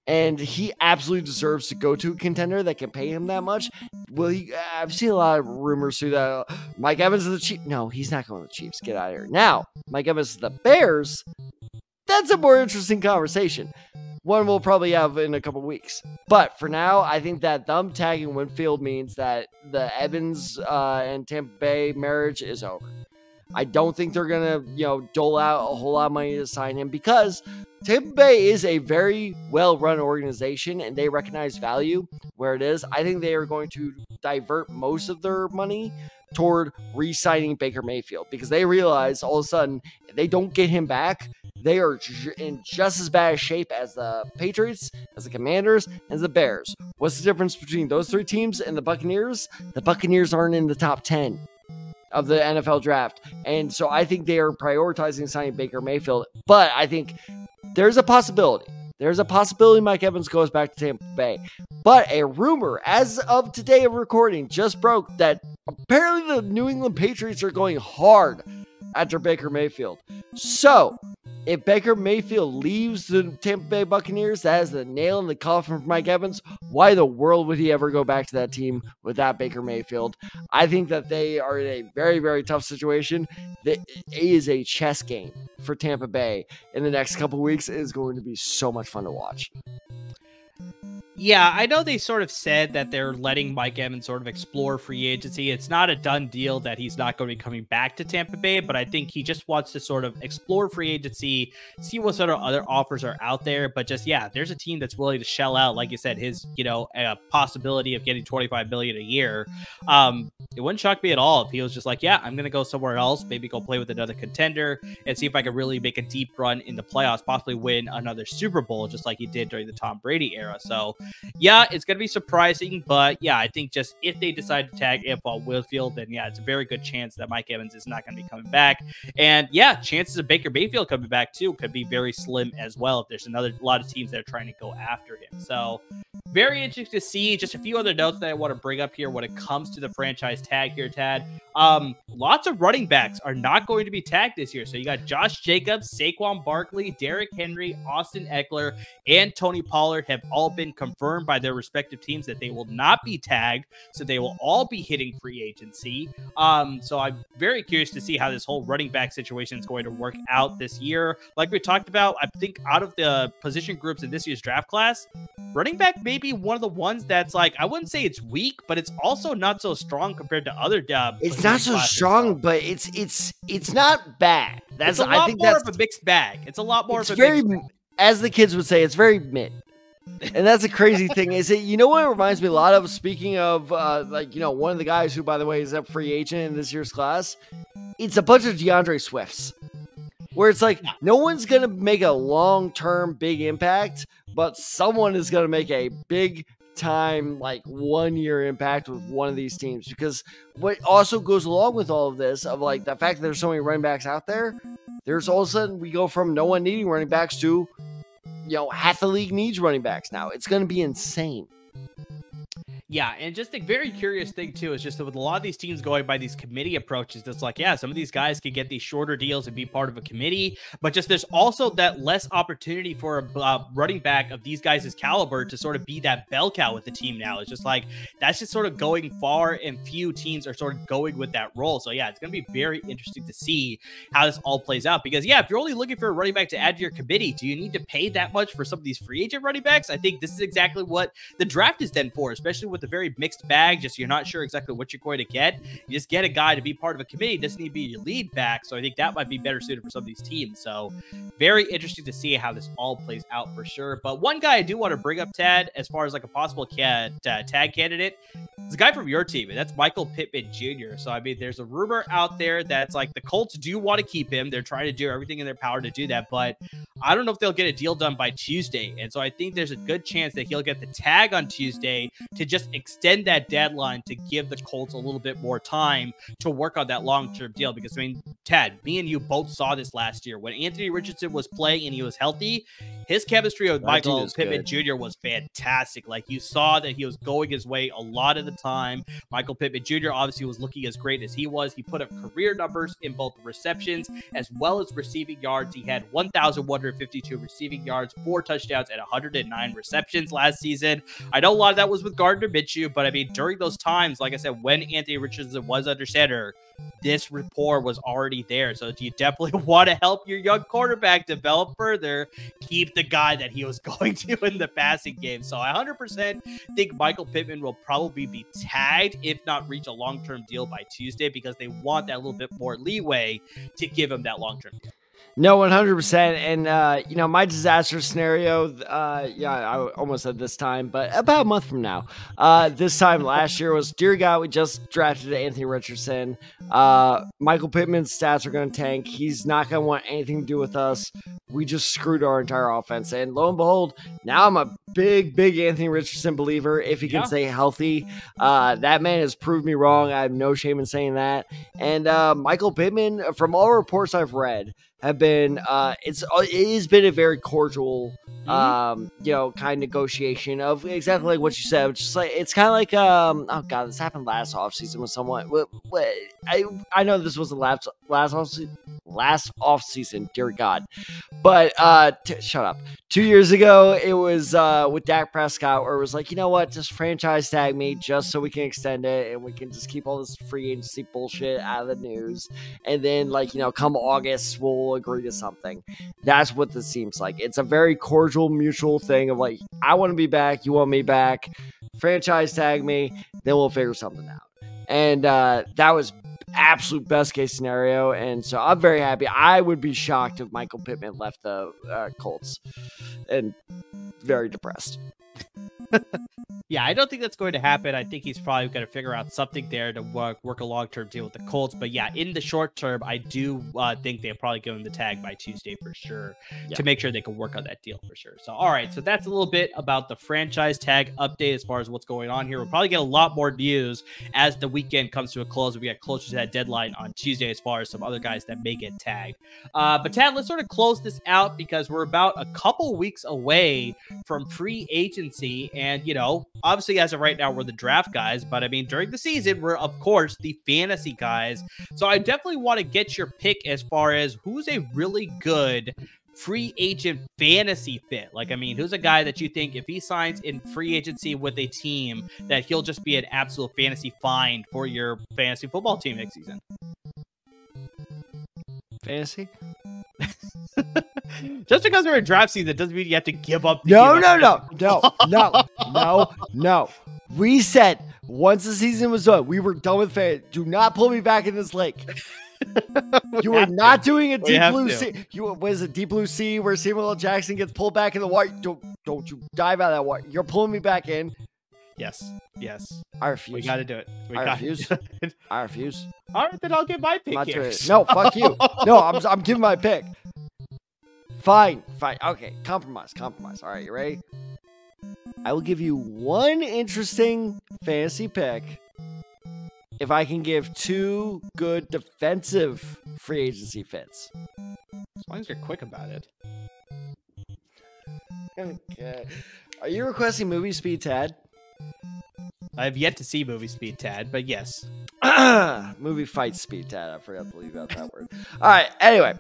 And he absolutely deserves to go to a contender that can pay him that much. Well, I've seen a lot of rumors through that. Mike Evans is the Chiefs. No, he's not going to the Chiefs. Get out of here. Now, Mike Evans is the Bears. That's a more interesting conversation. One we'll probably have in a couple weeks. But for now, I think that them tagging Winfield means that the Evans and Tampa Bay marriage is over. I don't think they're going to, dole out a whole lot of money to sign him, because Tampa Bay is a very well-run organization and they recognize value where it is. I think they are going to divert most of their money toward re-signing Baker Mayfield, because they realize all of a sudden, if they don't get him back, they are in just as bad a shape as the Patriots, as the Commanders, and as the Bears. What's the difference between those three teams and the Buccaneers? The Buccaneers aren't in the top 10 of the NFL draft. And so I think they are prioritizing signing Baker Mayfield. But I think there's a possibility. There's a possibility Mike Evans goes back to Tampa Bay. But a rumor, as of today of recording, just broke that apparently the New England Patriots are going hard after Baker Mayfield. So, if Baker Mayfield leaves the Tampa Bay Buccaneers, that is the nail in the coffin for Mike Evans. Why the world would he ever go back to that team without Baker Mayfield? I think that they are in a very, very tough situation. It is a chess game for Tampa Bay in the next couple of weeks. It is going to be so much fun to watch. Yeah, I know they sort of said that they're letting Mike Evans sort of explore free agency. It's not a done deal that he's not going to be coming back to Tampa Bay, but I think he just wants to sort of explore free agency, see what sort of other offers are out there. But just, there's a team that's willing to shell out, like you said, his, a possibility of getting $25 million a year. It wouldn't shock me at all if he was just like, I'm going to go somewhere else, maybe go play with another contender and see if I can really make a deep run in the playoffs, possibly win another Super Bowl, just like he did during the Tom Brady era. So, it's going to be surprising, but I think just if they decide to tag Antoine Winfield, then it's a very good chance that Mike Evans is not going to be coming back. And chances of Baker Mayfield coming back too could be very slim as well if there's a lot of teams that are trying to go after him. So very interesting to see. Just a few other notes that I want to bring up here when it comes to the franchise tag here, Tad. Lots of running backs are not going to be tagged this year. So you got Josh Jacobs, Saquon Barkley, Derrick Henry, Austin Eckler, and Tony Pollard have all been confirmed by their respective teams that they will not be tagged. So they will all be hitting free agency. So I'm very curious to see how this whole running back situation is going to work out this year. Like we talked about, I think out of the position groups in this year's draft class, running back may be one of the ones that's like, I wouldn't say it's weak, but it's also not so strong compared to other it's not so strong, but it's not bad. It's a lot more of a mixed bag. It's a lot more of a mixed bag. As the kids would say, it's very mid. And that's a crazy thing. Is it? You know what it reminds me a lot of? Speaking of, one of the guys who, by the way, is a free agent in this year's class. It's a bunch of DeAndre Swifts, where it's like no one's gonna make a long-term big impact, but someone is gonna make a big time, like 1 year impact with one of these teams. Because what also goes along with all of this, of like the fact that there's so many running backs out there, there's all of a sudden we go from no one needing running backs to half the league needs running backs now. It's going to be insane. Yeah, and just a very curious thing, too, is just that with a lot of these teams going by these committee approaches, it's like, yeah, some of these guys can get these shorter deals and be part of a committee, but just there's also that less opportunity for a running back of these guys' caliber to sort of be that bell cow with the team now. It's just like, that's just sort of going far, and few teams are sort of going with that role. So, yeah, it's going to be very interesting to see how this all plays out, because, yeah, if you're only looking for a running back to add to your committee, do you need to pay that much for some of these free agent running backs? I think this is exactly what the draft is then for, especially with the very mixed bag. Just you're not sure exactly what you're going to get. You just get a guy to be part of a committee. It doesn't need to be your lead back. So I think that might be better suited for some of these teams. So very interesting to see how this all plays out for sure. But one guy I do want to bring up, Tad, as far as like a possible tag candidate, is a guy from your team, and that's Michael Pittman Jr. So I mean, there's a rumor out there that's like the Colts do want to keep him. They're trying to do everything in their power to do that, but I don't know if they'll get a deal done by Tuesday. And so I think there's a good chance that he'll get the tag on Tuesday to just extend that deadline to give the Colts a little bit more time to work on that long-term deal. Because, I mean, Tad, me and you both saw this last year. When Anthony Richardson was playing and he was healthy, his chemistry with Michael Pittman Jr. was fantastic. Like, you saw that he was going his way a lot of the time. Michael Pittman Jr. obviously was looking as great as he was. He put up career numbers in both receptions as well as receiving yards. He had 1,152 receiving yards, 4 touchdowns, and 109 receptions last season. I know a lot of that was with Gardner Minshew, but I mean, during those times, like I said, when Anthony Richardson was under center, this rapport was already there. So do you definitely want to help your young quarterback develop further? Keep the guy that he was going to in the passing game. So I 100% think Michael Pittman will probably be tagged, if not reach a long-term deal by Tuesday, because they want that little bit more leeway to give him that long-term deal. No, 100%. And, you know, my disaster scenario, yeah, I almost said this time, but about a month from now, this time last year was, dear God, we just drafted Anthony Richardson. Michael Pittman's stats are going to tank. He's not going to want anything to do with us. We just screwed our entire offense. And lo and behold, now I'm a big Anthony Richardson believer if he can stay healthy. That man has proved me wrong. I have no shame in saying that. And Michael Pittman, from all reports I've read, have been it has been a very cordial you know, kind of negotiation of exactly like what you said, which is like, it's kind of like oh god, this happened last offseason with someone. I know this was the last offseason, dear God, but shut up. 2 years ago it was with Dak Prescott, where it was like, you know what, just franchise tag me just so we can extend it and we can just keep all this free agency bullshit out of the news, and then, like, you know, come August we'll agree to something. That's what this seems like. It's a very cordial, mutual thing of like, I want to be back, you want me back, franchise tag me, then we'll figure something out. And that was absolute best case scenario, and so I'm very happy. I would be shocked if Michael Pittman left the Colts, and very depressed. Yeah, I don't think that's going to happen. I think he's probably going to figure out something there to work a long-term deal with the Colts. But yeah, in the short term, I do think they'll probably give him the tag by Tuesday for sure, to make sure they can work on that deal for sure. So, all right, so that's a little bit about the franchise tag update as far as what's going on here. We'll probably get a lot more news as the weekend comes to a close. We get closer to that deadline on Tuesday as far as some other guys that may get tagged. But Tad, let's sort of close this out because we're about a couple weeks away from free agency. And, you know, obviously, as of right now, we're the draft guys, but I mean, during the season, we're, of course, the fantasy guys. So I definitely want to get your pick as far as who's a really good free agent fantasy fit. Like, I mean, who's a guy that you think if he signs in free agency with a team that he'll just be an absolute fantasy find for your fantasy football team next season? Fantasy? Just because we're in draft season doesn't mean you have to give up. No. We said once the season was done, we were done with fans. Do not pull me back in this lake. You are not doing a deep blue sea. What is it, deep blue sea, where Samuel L. Jackson gets pulled back in the water? Don't you dive out of that water. You're pulling me back in. Yes. I refuse. We got to do it. I refuse. All right, then I'll give my pick here. No, fuck you. No, I'm giving my pick. Fine. Okay, compromise. All right, you ready? I will give you one interesting fantasy pick if I can give 2 good defensive free agency fits. As long as you're quick about it. Okay. Are you requesting movie speed, Tad? I have yet to see movie speed, Tad, but yes. Movie fight speed, Tad. I forgot to leave out that word. All right. Anyway.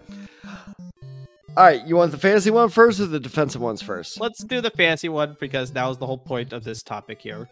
All right. You want the fantasy one first or the defensive ones first? Let's do the fantasy one because that was the whole point of this topic here.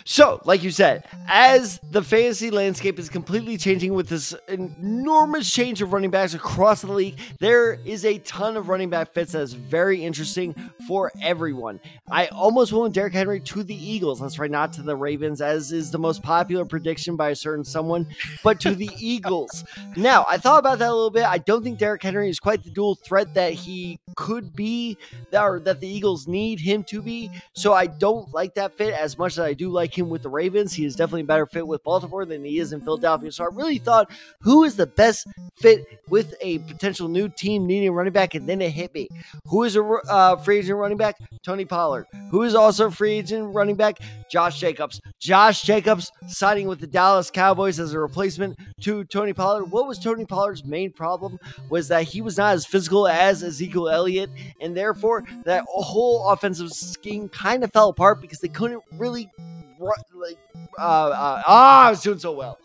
So, like you said, as the fantasy landscape is completely changing with this enormous change of running backs across the league, there is a ton of running back fits that is very interesting for everyone. I almost went Derrick Henry to the Eagles. That's right, not to the Ravens, as is the most popular prediction by a certain someone, but to the Eagles. Now, I thought about that a little bit. I don't think Derrick Henry is quite the dual threat that he could be, or that the Eagles need him to be, so I don't like that fit as much as I do like him with the Ravens. He is definitely a better fit with Baltimore than he is in Philadelphia. So I really thought, who is the best fit with a potential new team needing a running back? And then it hit me. Who is a free agent running back? Tony Pollard. Who is also a free agent running back? Josh Jacobs. Josh Jacobs signing with the Dallas Cowboys as a replacement to Tony Pollard. What was Tony Pollard's main problem? Was that he was not as physical as Ezekiel Elliott, and therefore that whole offensive scheme kind of fell apart because they couldn't really I was doing so well.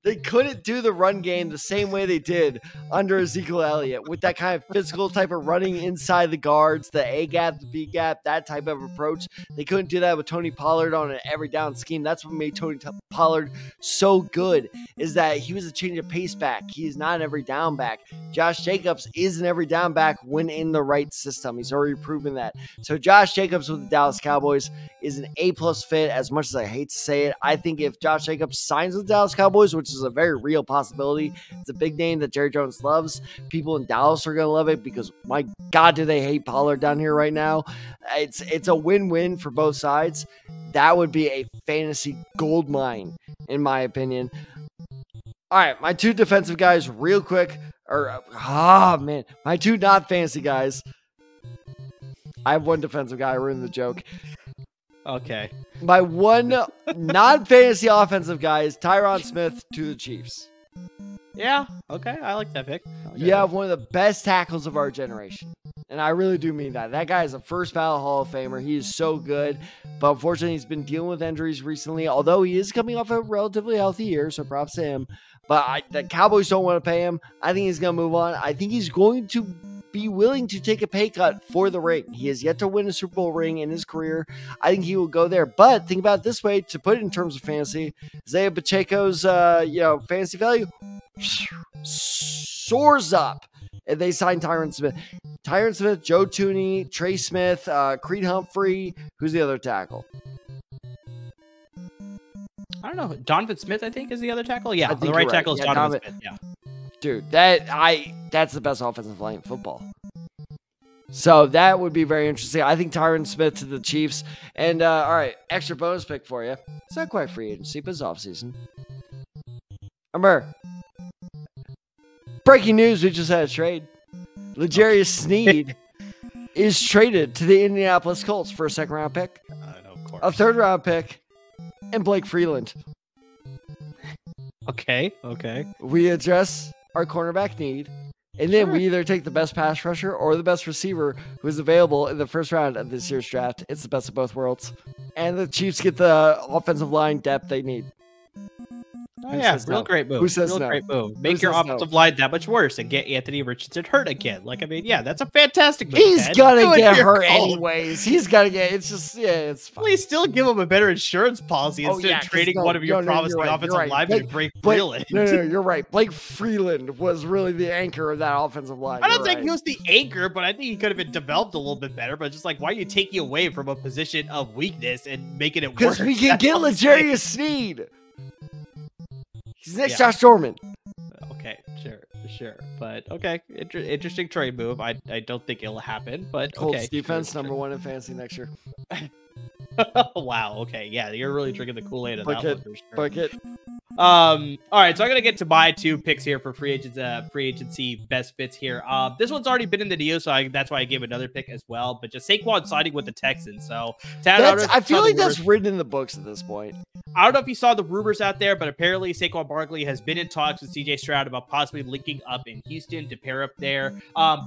They couldn't do the run game the same way they did under Ezekiel Elliott with that kind of physical type of running inside the guards, the A gap, the B gap, that type of approach. They couldn't do that with Tony Pollard on an every down scheme. That's what made Tony Pollard so good, is that he was a change of pace back. He's not an every down back. Josh Jacobs is an every down back when in the right system. He's already proven that. So Josh Jacobs with the Dallas Cowboys is an A+ fit, as much as I hate to say it. I think if Josh Jacobs signs with the Dallas Cowboys, which is a very real possibility, it's a big name that Jerry Jones loves. People in Dallas are going to love it because, my God, do they hate Pollard down here right now. It's a win-win for both sides. That would be a fantasy gold mine, in my opinion. All right, my two defensive guys real quick. My two not fantasy guys. I have one defensive guy. I ruined the joke. Okay. My one non-fantasy offensive guy is Tyron Smith to the Chiefs. Yeah, okay. I like that pick. You have one of the best tackles of our generation. And I really do mean that. That guy is a first ballot Hall of Famer. He is so good. But unfortunately, he's been dealing with injuries recently, although he is coming off a relatively healthy year, so props to him. But the Cowboys don't want to pay him. I think he's going to move on. I think he's going to be willing to take a pay cut for the ring. He has yet to win a Super Bowl ring in his career. I think he will go there. But think about it this way, to put it in terms of fantasy, Isaiah Pacheco's fantasy value soars up. And they signed Tyron Smith. Tyron Smith, Joe Tooney, Trey Smith, Creed Humphrey. Who's the other tackle? I don't know. Donovan Smith, I think, is the other tackle. Yeah, the right tackle is Donovan Smith. Yeah. Dude, that's the best offensive line in football. So that would be very interesting. I think Tyron Smith to the Chiefs. And, all right, extra bonus pick for you. It's not quite free agency, but it's offseason. Remember, breaking news, we just had a trade. L'Jarius Sneed is traded to the Indianapolis Colts for a second-round pick, a third-round pick, and Blake Freeland. Okay. We address our cornerback need, and then we either take the best pass rusher or the best receiver who is available in the first round of this year's draft. It's the best of both worlds. And the Chiefs get the offensive line depth they need. Oh, yeah, great move. Who says no? Great move. Make your offensive line that much worse and get Anthony Richardson hurt again. That's a fantastic move. He's gonna get hurt anyways. He's gonna get. It's fine. Please still give him a better insurance policy instead of trading one of your promising offensive linemen to Blake Freeland. No, you're right. Blake Freeland was really the anchor of that offensive line. I'm not saying he was the anchor, but I think he could have been developed a little bit better. But just why are you taking away from a position of weakness and making it worse? Because we can get L'Jarius Sneed. He's next Josh Norman. Okay, sure. But okay, interesting trade move. I don't think it'll happen, but Colts defense number 1 in fantasy next year. Wow. Okay. Yeah, you're really drinking the Kool-Aid on that one for sure. Bucket. All right, so I'm gonna get to my 2 picks here for free agency best fits here. This one's already been in the news, so that's why I gave another pick as well. But just Saquon signing with the Texans. So I feel like that's written in the books at this point. I don't know if you saw the rumors out there, but apparently Saquon Barkley has been in talks with CJ Stroud about possibly linking up in Houston to pair up there.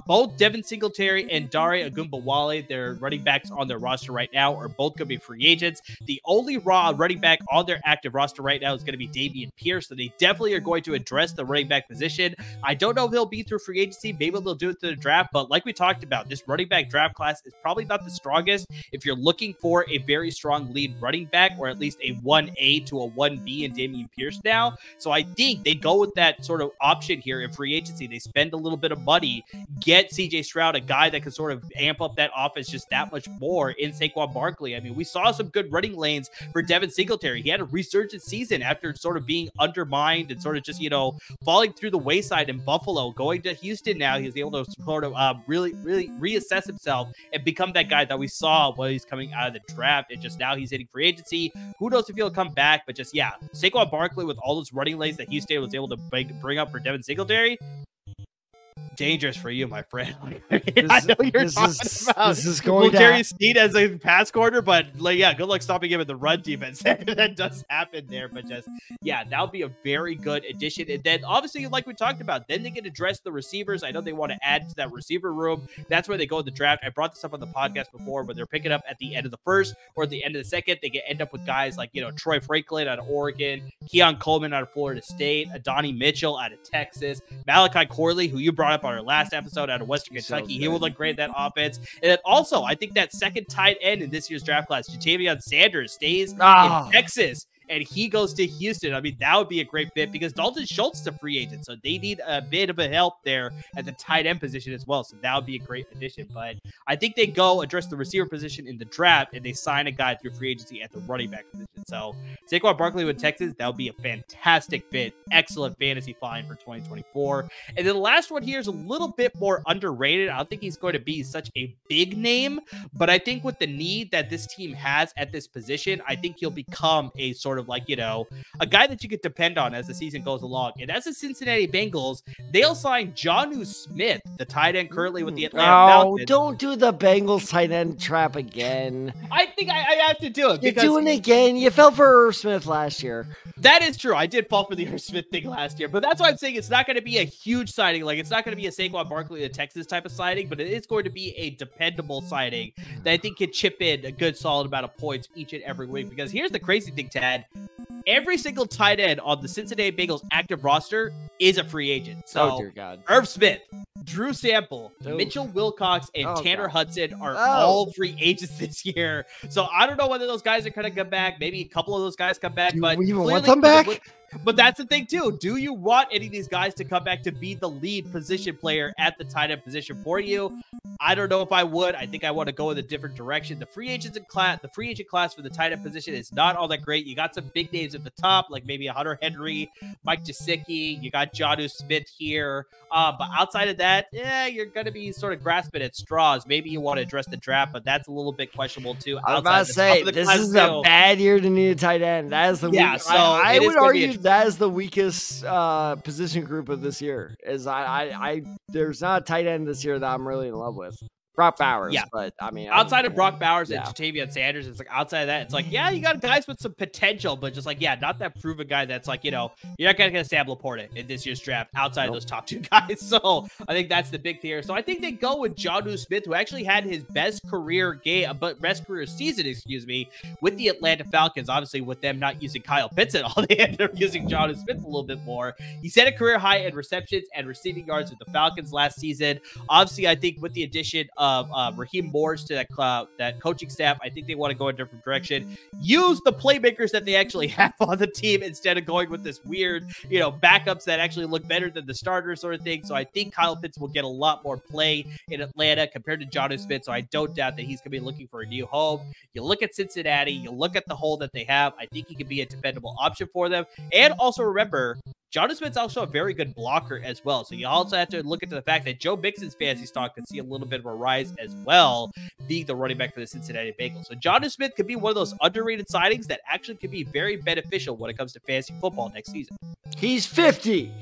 Both Devin Singletary and Dare Ogunbowale, their running backs on their roster right now, are both going to be free agents. The only raw running back on their active roster right now is going to be Dameon Pierce, so they definitely are going to address the running back position. I don't know if they'll be through free agency. Maybe they'll do it through the draft, but like we talked about, this running back draft class is probably not the strongest if you're looking for a very strong lead running back, or at least a 1A to a 1B in Dameon Pierce now. So I think they go with that sort of option here in free agency. They spend a little bit of money, get CJ Stroud, a guy that can sort of amp up that offense just that much more in Saquon Barkley. I mean, we saw some good running lanes for Devin Singletary. He had a resurgent season after sort of being undermined and sort of just, falling through the wayside in Buffalo. Going to Houston now, he was able to sort of really reassess himself and become that guy that we saw when he's coming out of the draft. And just now he's hitting free agency. Who knows if he'll come back, but just, yeah, Saquon Barkley with all those running lanes that Houston was able to bring up for Devin Singletary, dangerous for you, my friend. I know you're talking about this is going to carry Sneed as a pass corner, but good luck stopping him in the run defense. That does happen there, but just, that would be a very good addition. And then obviously, like we talked about, then they can address the receivers. I know they want to add to that receiver room. That's where they go in the draft. I brought this up on the podcast before, but they're picking up at the end of the first or the end of the second. They can end up with guys like, Troy Franklin out of Oregon, Keon Coleman out of Florida State, Adonai Mitchell out of Texas, Malachi Corley, who you brought up on our last episode, out of Western Kentucky. He will look great in that offense. And then also, I think that second tight end in this year's draft class, Jatavion Sanders, stays in Texas, and he goes to Houston. I mean, that would be a great fit because Dalton Schultz is a free agent, so they need a bit of a help there at the tight end position as well. So that would be a great addition. But I think they go address the receiver position in the draft, and they sign a guy through free agency at the running back position. So Saquon Barkley with Texas, that would be a fantastic fit. Excellent fantasy find for 2024. And then the last one here is a little bit more underrated. I don't think he's going to be such a big name, but I think with the need that this team has at this position, I think he'll become a sort of like, a guy that you could depend on as the season goes along. And as the Cincinnati Bengals, they'll sign Jonnu Smith, the tight end currently with the Atlanta Falcons. Don't do the Bengals tight end trap again. I think I have to do it. You're doing it again. You fell for Irv Smith last year. That is true. I did fall for the Irv Smith thing last year, but that's why I'm saying it's not going to be a huge signing. Like, it's not going to be a Saquon Barkley, the Texas type of signing, but it is going to be a dependable signing that I think can chip in a good solid amount of points each and every week. Because here's the crazy thing, Tad. Every single tight end on the Cincinnati Bengals active roster is a free agent. So, dear God. Irv Smith, Drew Sample, Mitchell Wilcox, and Tanner Hudson are all free agents this year. So I don't know whether those guys are going to come back. Maybe a couple of those guys come back. But you even want them back? But that's the thing, too. Do you want any of these guys to come back to be the lead position player at the tight end position for you? I don't know if I would. I think I want to go in a different direction. The free agent class for the tight end position is not all that great. You got some big names at the top, like maybe a Hunter Henry, Mike Gesicki. You got Jonnu Smith here. But outside of that, you're going to be sort of grasping at straws. Maybe you want to address the draft, but that's a little bit questionable, too. I was about to say, this is a bad year to need a tight end. That is the so I would argue that is the weakest position group of this year. There's not a tight end this year that I'm really in love with. Brock Bowers, but I mean, outside of Brock Bowers and Jatavion Sanders, it's like outside of that, it's like, you got guys with some potential, but just like, not that proven guy that's like, you're not going to get Sam Laporta in this year's draft outside of those top two guys. So I think that's the big thing here. So I think they go with Jonnu Smith, who actually had his best career season, with the Atlanta Falcons. Obviously, with them not using Kyle Pitts at all, they ended up using Jonnu Smith a little bit more. He set a career high in receptions and receiving yards with the Falcons last season. Obviously, I think with the addition of Raheem Morris to that coaching staff, I think they want to go a different direction. Use the playmakers that they actually have on the team instead of going with this weird, backups that actually look better than the starters sort of thing. So I think Kyle Pitts will get a lot more play in Atlanta compared to Jonnu Smith. So I don't doubt that he's going to be looking for a new home. You look at Cincinnati, you look at the hole that they have. I think he could be a dependable option for them. And also remember, Jonnu Smith's also a very good blocker as well. So you also have to look into the fact that Joe Mixon's fantasy stock could see a little bit of a rise as well, being the running back for the Cincinnati Bengals. So Jonnu Smith could be one of those underrated signings that actually could be very beneficial when it comes to fantasy football next season. He's 50.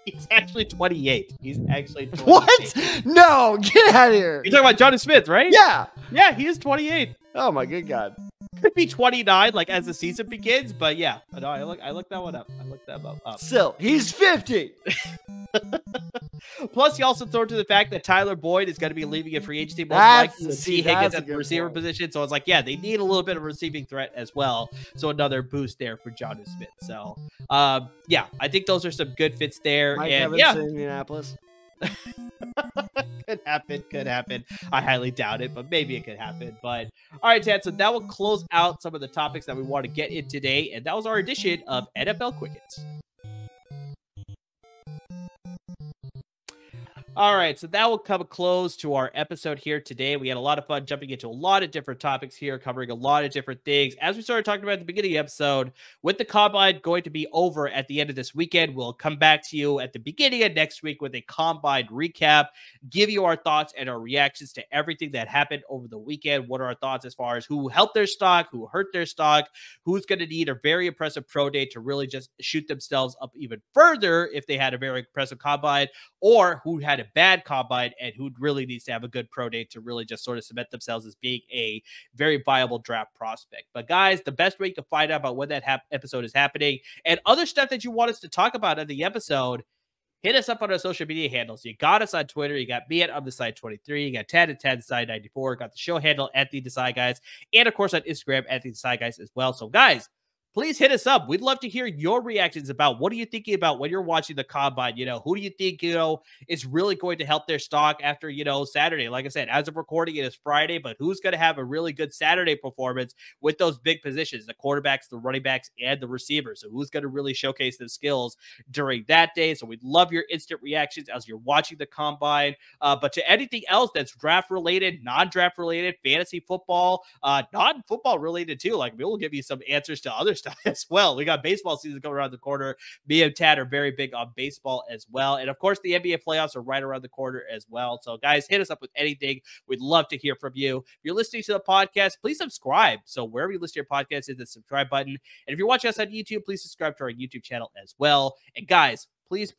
He's actually 28. He's actually 28. What? No, get out of here. You're talking about Jonnu Smith, right? Yeah. Yeah, he is 28. Oh, my good God. could be 29, like as the season begins. But yeah, no, I looked that one up. I looked that up. Still, he's 50. Plus, you also throw to the fact that Tyler Boyd is going to be leaving a free agency. Most likely to see Higgins at the receiver position. So it's like, yeah, they need a little bit of receiving threat as well. So another boost there for Jonnu Smith. So, yeah, I think those are some good fits there. Mike Evans in Indianapolis. Could happen. I highly doubt it, but maybe it could happen. But all right, Tad, so that will close out some of the topics that we want to get in today. And that was our edition of NFL Quick Hits. All right, so that will come close to our episode here today. We had a lot of fun jumping into a lot of different topics here, covering a lot of different things. As we started talking about at the beginning of the episode, with the Combine going to be over at the end of this weekend, we'll come back to you at the beginning of next week with a Combine recap, give you our thoughts and our reactions to everything that happened over the weekend. What are our thoughts as far as who helped their stock, who hurt their stock, who's going to need a very impressive pro day to really just shoot themselves up even further if they had a very impressive Combine, or who had a bad Combine and who really needs to have a good pro day to really just sort of cement themselves as being a very viable draft prospect. But guys, the best way you can find out about when that episode is happening and other stuff that you want us to talk about in the episode, hit us up on our social media handles. You got us on Twitter. You got me at @TheSide23. You got Tad at TadSide94. Got the show handle at The Decide Guys. And of course on Instagram at The Decide Guys as well. So guys, please hit us up. We'd love to hear your reactions about what are you thinking about when you're watching the Combine. Who do you think, is really going to help their stock after, Saturday? Like I said, as of recording, it is Friday, but who's going to have a really good Saturday performance with those big positions, the quarterbacks, the running backs, and the receivers? So who's going to really showcase their skills during that day? So we'd love your instant reactions as you're watching the Combine. But to anything else that's draft related, non-draft related, fantasy football, non-football related too, like we'll give you some answers to other stuff as well. We got baseball season coming around the corner. Me and Tad are very big on baseball as well. And of course, the NBA playoffs are right around the corner as well. So guys, hit us up with anything. We'd love to hear from you. If you're listening to the podcast, please subscribe. So wherever you listen to your podcast, hit the subscribe button. And if you're watching us on YouTube, please subscribe to our YouTube channel as well. And guys, please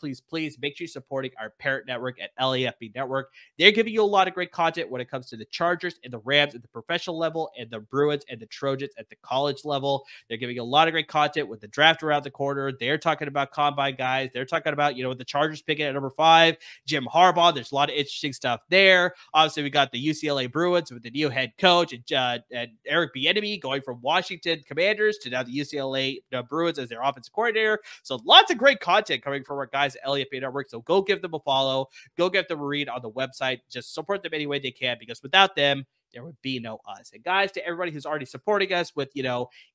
make sure you're supporting our parent network at LAFB Network. They're giving you a lot of great content when it comes to the Chargers and the Rams at the professional level and the Bruins and the Trojans at the college level. They're giving you a lot of great content with the draft around the corner. They're talking about Combine guys. They're talking about, with the Chargers picking at number 5, Jim Harbaugh. There's a lot of interesting stuff there. Obviously, we got the UCLA Bruins with the new head coach and Eric Bieniemy going from Washington Commanders to now the UCLA Bruins as their offensive coordinator. So lots of great content coming from our guys at LAFB Network. So go give them a follow. Go give them a read on the website. Just support them any way they can, because without them, there would be no us. And guys, to everybody who's already supporting us with,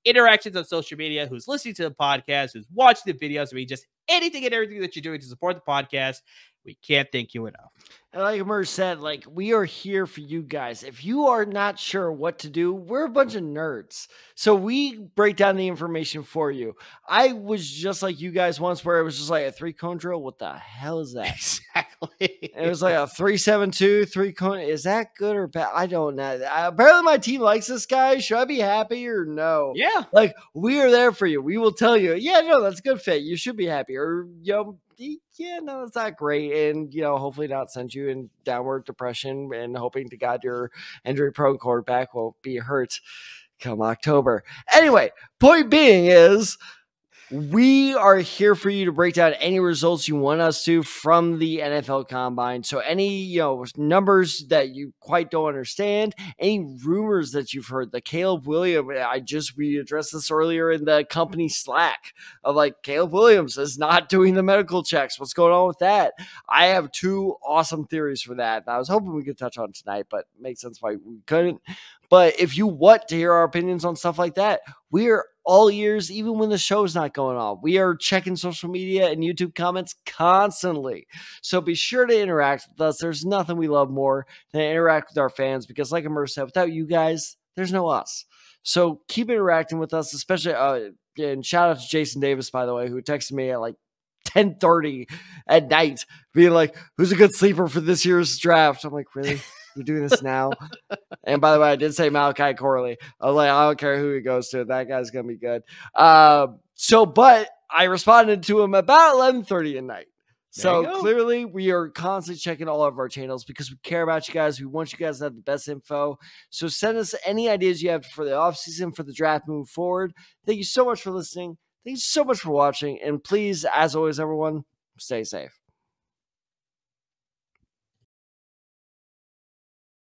interactions on social media, who's listening to the podcast, who's watching the videos, just anything and everything that you're doing to support the podcast, we can't thank you enough. And like Merz said, we are here for you guys. If you are not sure what to do, we're a bunch of nerds. So we break down the information for you. I was just like you guys once, where it was just like a 3-cone drill. What the hell is that? Exactly. It was like a 3-7-2, 3-cone. Is that good or bad? I don't know. Apparently my team likes this guy. Should I be happy or no? Yeah. We are there for you. We will tell you, yeah, no, that's a good fit. You should be happy. Or, yeah, no, that's not great. And, hopefully not send you in downward depression, and hoping to God your injury-prone quarterback won't be hurt come October. Anyway, point being is, we are here for you to break down any results you want us to from the NFL Combine. So any, numbers that you quite don't understand, any rumors that you've heard, the Caleb Williams, we addressed this earlier in the company Slack of Caleb Williams is not doing the medical checks. What's going on with that? I have 2 awesome theories for that. I was hoping we could touch on tonight, but it makes sense why we couldn't. But if you want to hear our opinions on stuff like that, we're all ears, even when the show's not going on. We are checking social media and YouTube comments constantly. So be sure to interact with us. There's nothing we love more than interact with our fans, because like Merz said, without you guys, there's no us. So keep interacting with us, especially, and shout out to Jason Davis, by the way, who texted me at 10:30 at night, being like, who's a good sleeper for this year's draft? I'm like, really? We're doing this now? And by the way, I did say Malachi Corley. I was like, I don't care who he goes to. That guy's going to be good. But I responded to him about 11:30 at night. So clearly we are constantly checking all of our channels because we care about you guys. We want you guys to have the best info. So send us any ideas you have for the offseason, for the draft moving forward. Thank you so much for listening. Thank you so much for watching. And please, as always, everyone, stay safe.